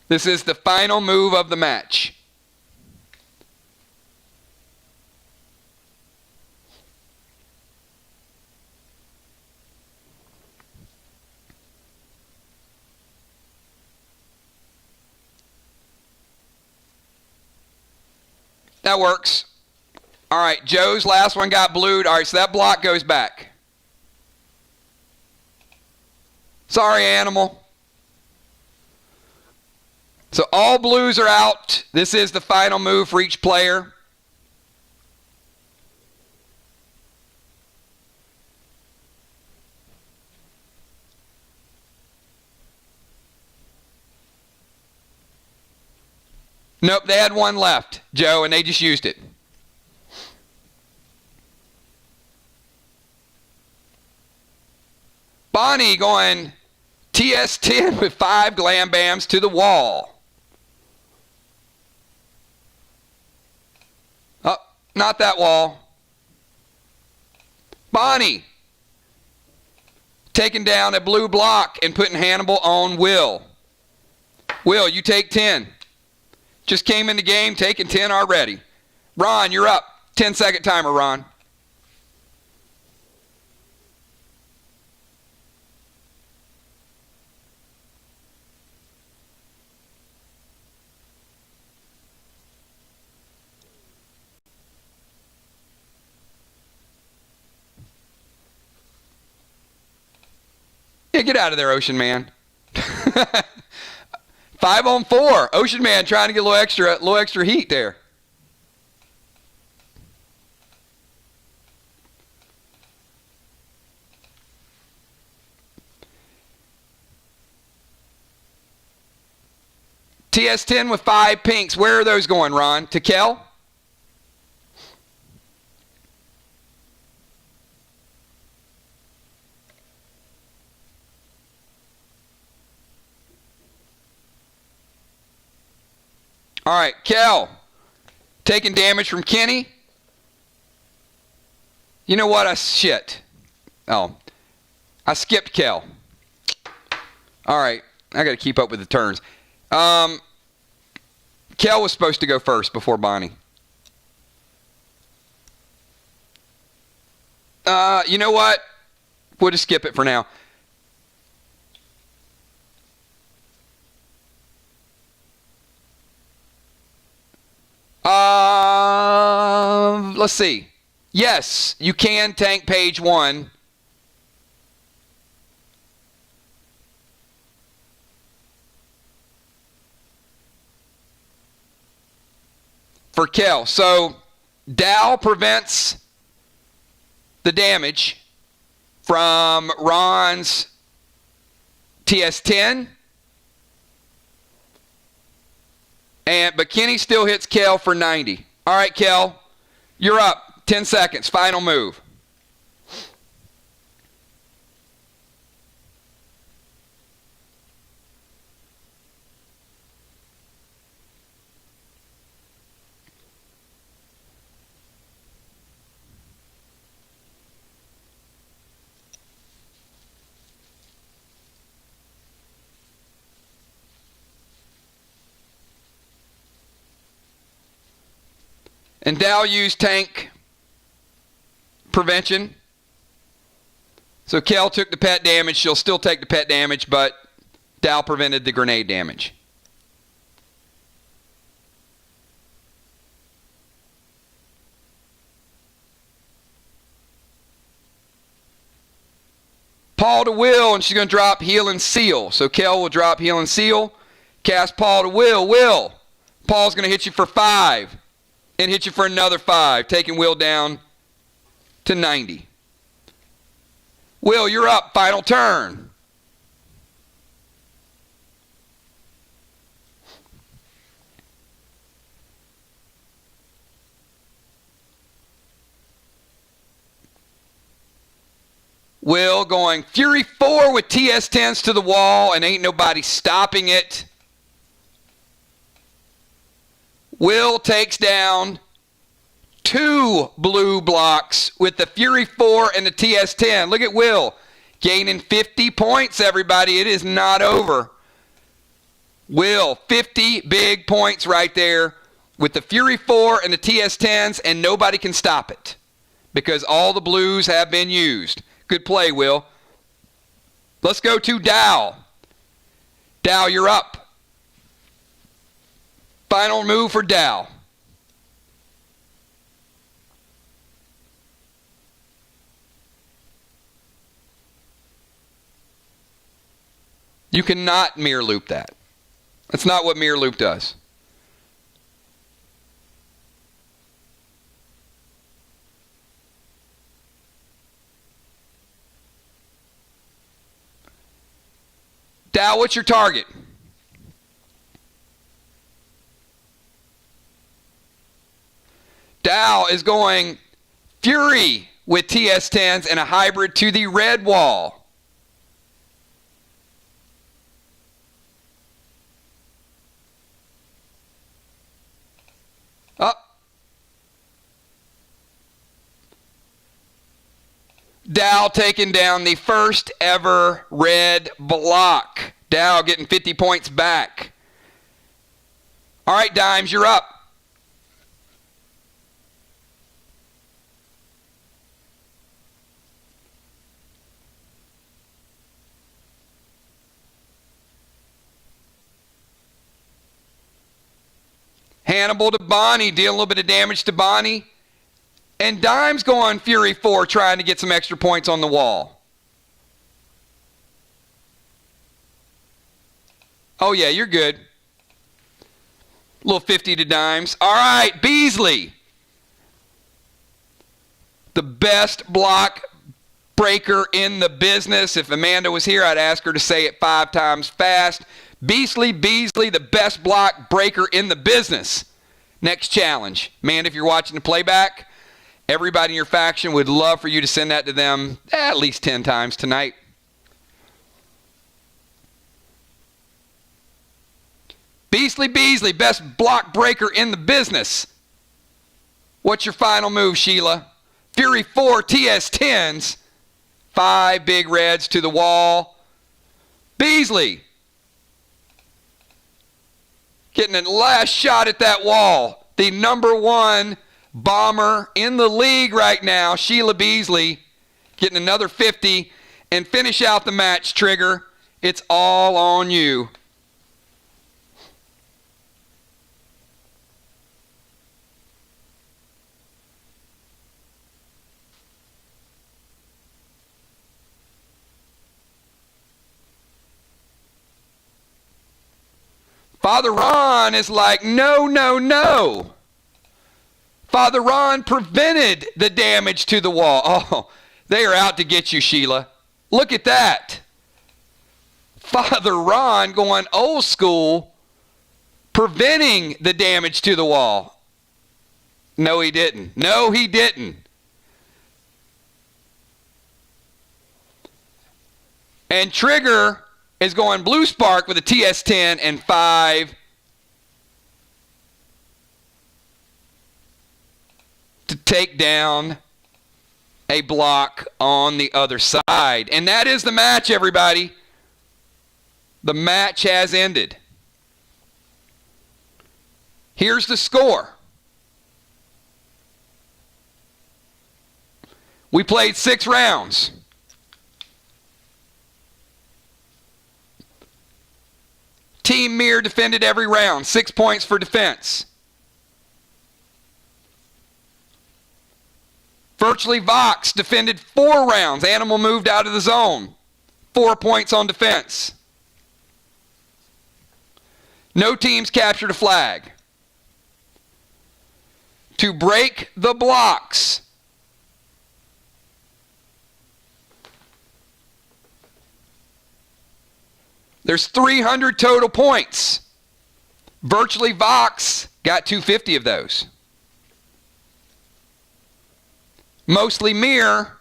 This is the final move of the match. That works. All right, Joe's last one got blued. All right, so that block goes back. Sorry, Animal. So all blues are out. This is the final move for each player. Nope, they had one left, Joe, and they just used it. Bonnie going TS10 with 5 Glam Bams to the wall. Oh, not that wall. Bonnie taking down a blue block and putting Hannibal on Will. Will, you take 10. Just came in the game, taking 10 already. Ron, you're up. 10-second timer, Ron. Yeah, get out of there, Ocean Man. 5-on-4. Ocean Man trying to get a little extra heat there. TS10 with 5 pinks. Where are those going, Ron? To Kell? All right, Kell, taking damage from Kenny. You know what? I skipped Kell. All right, I got to keep up with the turns. Kell was supposed to go first before Bonnie. You know what? We'll just skip it for now. Let's see. Yes, you can tank page 1. For Kell. So Dow prevents the damage from Ron's TS10. But Kenny still hits Kell for 90. All right, Kell, you're up. 10 seconds. Final move. And Dow used tank prevention. So Kel took the pet damage. She'll still take the pet damage, but Dow prevented the grenade damage. Paul to Will, and she's going to drop Heal and Seal. So Kel will drop Heal and Seal. Cast Paul to Will. Will. Paul's going to hit you for 5 and hit you for another 5, taking Will down to 90. Will, you're up. Final turn. Will going Fury 4 with TS-10s to the wall, and ain't nobody stopping it. Will takes down 2 blue blocks with the Fury 4 and the TS-10. Look at Will gaining 50 points, everybody. It is not over. Will, 50 big points right there with the Fury 4 and the TS-10s, and nobody can stop it because all the blues have been used. Good play, Will. Let's go to Dow. Dow, you're up. Final move for Dow. You cannot mirror loop that. That's not what mirror loop does. Dow, what's your target? Dow is going Fury with TS-10s and a hybrid to the red wall. Up. Dow taking down the first ever red block. Dow getting 50 points back. All right, Dimes, you're up. Hannibal to Bonnie, deal a little bit of damage to Bonnie. And Dimes going Fury 4, trying to get some extra points on the wall. Oh, yeah, you're good. A little 50 to Dimes. All right, Beasley. The best block breaker in the business. If Amanda was here, I'd ask her to say it 5 times fast. Beasley, the best block breaker in the business. Next challenge. Amanda, if you're watching the playback, everybody in your faction would love for you to send that to them at least 10 times tonight. Beasley, best block breaker in the business. What's your final move, Sheila? Fury 4 TS-10s. 5 big reds to the wall. Beasley. Getting a last shot at that wall. The number 1 bomber in the league right now, Sheila Beasley, getting another 50 and finish out the match, Trigger. It's all on you. Father Ron is like, no. Father Ron prevented the damage to the wall. Oh, they are out to get you, Sheila. Look at that. Father Ron going old school, preventing the damage to the wall. No, he didn't. And Trigger is going Blue Spark with a TS-10 and 5 to take down a block on the other side. And that is the match, everybody. The match has ended. Here's the score. We played 6 rounds. Team Mir defended every round. 6 points for defense. Virtually Vox defended 4 rounds. Animal moved out of the zone. 4 points on defense. No teams captured a flag. To break the blocks. There's 300 total points. Virtually Vox got 250 of those. Mostly Mir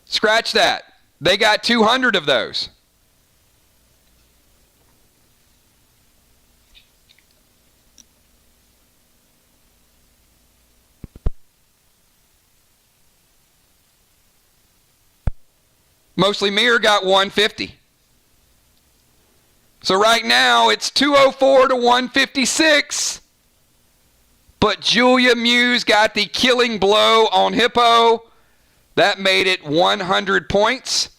scratch that. They got 200 of those. Mostly Mir got 150. So right now it's 204 to 156. But Julia Muse got the killing blow on Hippo. That made it 100 points.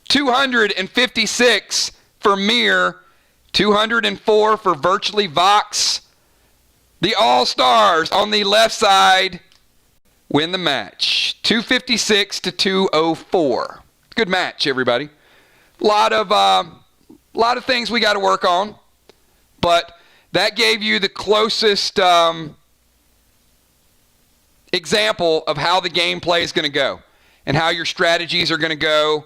256 for Mir. 204 for Virtually Vox. The All-Stars on the left side win the match. 256 to 204. Good match, everybody. Lot of things we got to work on, but that gave you the closest example of how the gameplay is going to go and how your strategies are going to go.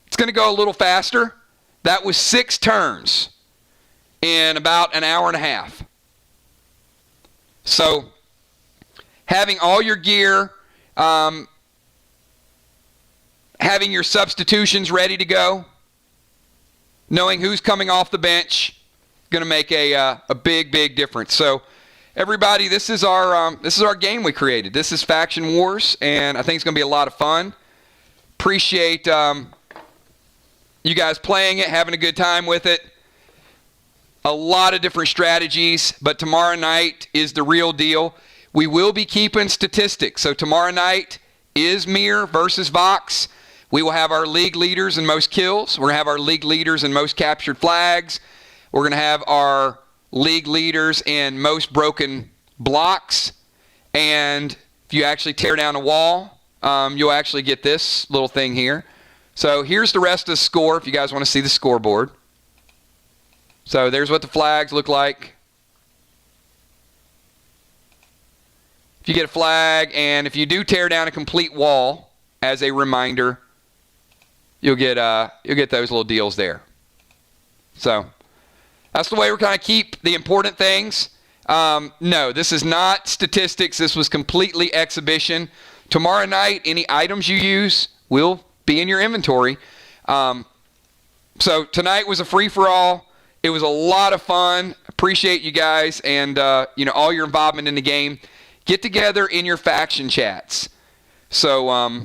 It's going to go a little faster. That was 6 turns in about an hour and a half. So having all your gear, having your substitutions ready to go, knowing who's coming off the bench, going to make a big, big difference. So everybody, this is our game we created. This is Faction Wars, and I think it's going to be a lot of fun. Appreciate you guys playing it, having a good time with it. A lot of different strategies, but tomorrow night is the real deal. We will be keeping statistics. So tomorrow night is Mir versus Vox. We will have our league leaders in most kills. We're going to have our league leaders in most captured flags. We're going to have our league leaders in most broken blocks. And if you actually tear down a wall, you'll actually get this little thing here. So here's the rest of the score if you guys want to see the scoreboard. So there's what the flags look like. If you get a flag, and if you do tear down a complete wall, as a reminder, you'll get those little deals there. So that's the way we're going to keep the important things. No, this is not statistics. This was completely exhibition. Tomorrow night, any items you use will be in your inventory. So tonight was a free-for-all. It was a lot of fun. Appreciate you guys and all your involvement in the game. Get together in your faction chats. So,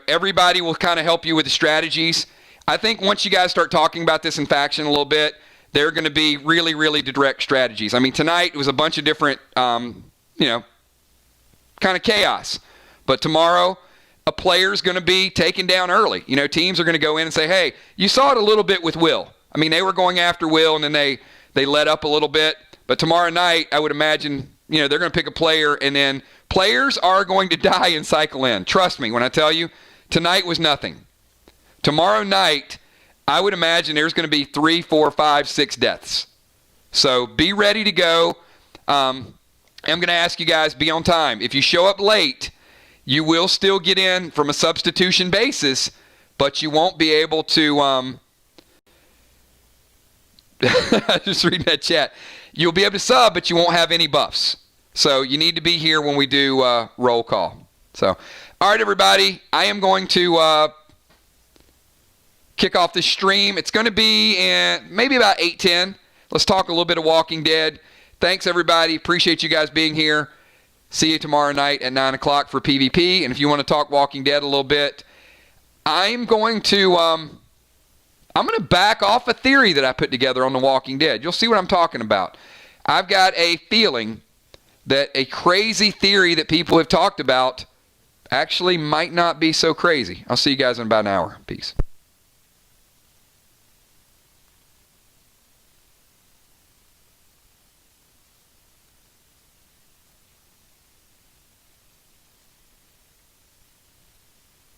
everybody will kind of help you with the strategies. I think once you guys start talking about this in faction a little bit, they're going to be really, really direct strategies. I mean, tonight it was a bunch of different, kind of chaos. But tomorrow, a player's going to be taken down early. Teams are going to go in and say, hey, you saw it a little bit with Will. I mean, they were going after Will, and then they let up a little bit. But tomorrow night, I would imagine, they're going to pick a player, and then players are going to die and cycle in. Trust me when I tell you, tonight was nothing. Tomorrow night, I would imagine there's going to be 3, 4, 5, 6 deaths. So be ready to go. I'm going to ask you guys, be on time. If you show up late, you will still get in from a substitution basis, but you won't be able to... just reading that chat. You'll be able to sub, but you won't have any buffs. So you need to be here when we do roll call. So, all right, everybody. I am going to kick off this stream. It's going to be in maybe about 8:10. Let's talk a little bit of Walking Dead. Thanks, everybody. Appreciate you guys being here. See you tomorrow night at 9 o'clock for PvP. And if you want to talk Walking Dead a little bit, I'm going to back off a theory that I put together on The Walking Dead. You'll see what I'm talking about. I've got a feeling that a crazy theory that people have talked about actually might not be so crazy. I'll see you guys in about an hour. Peace.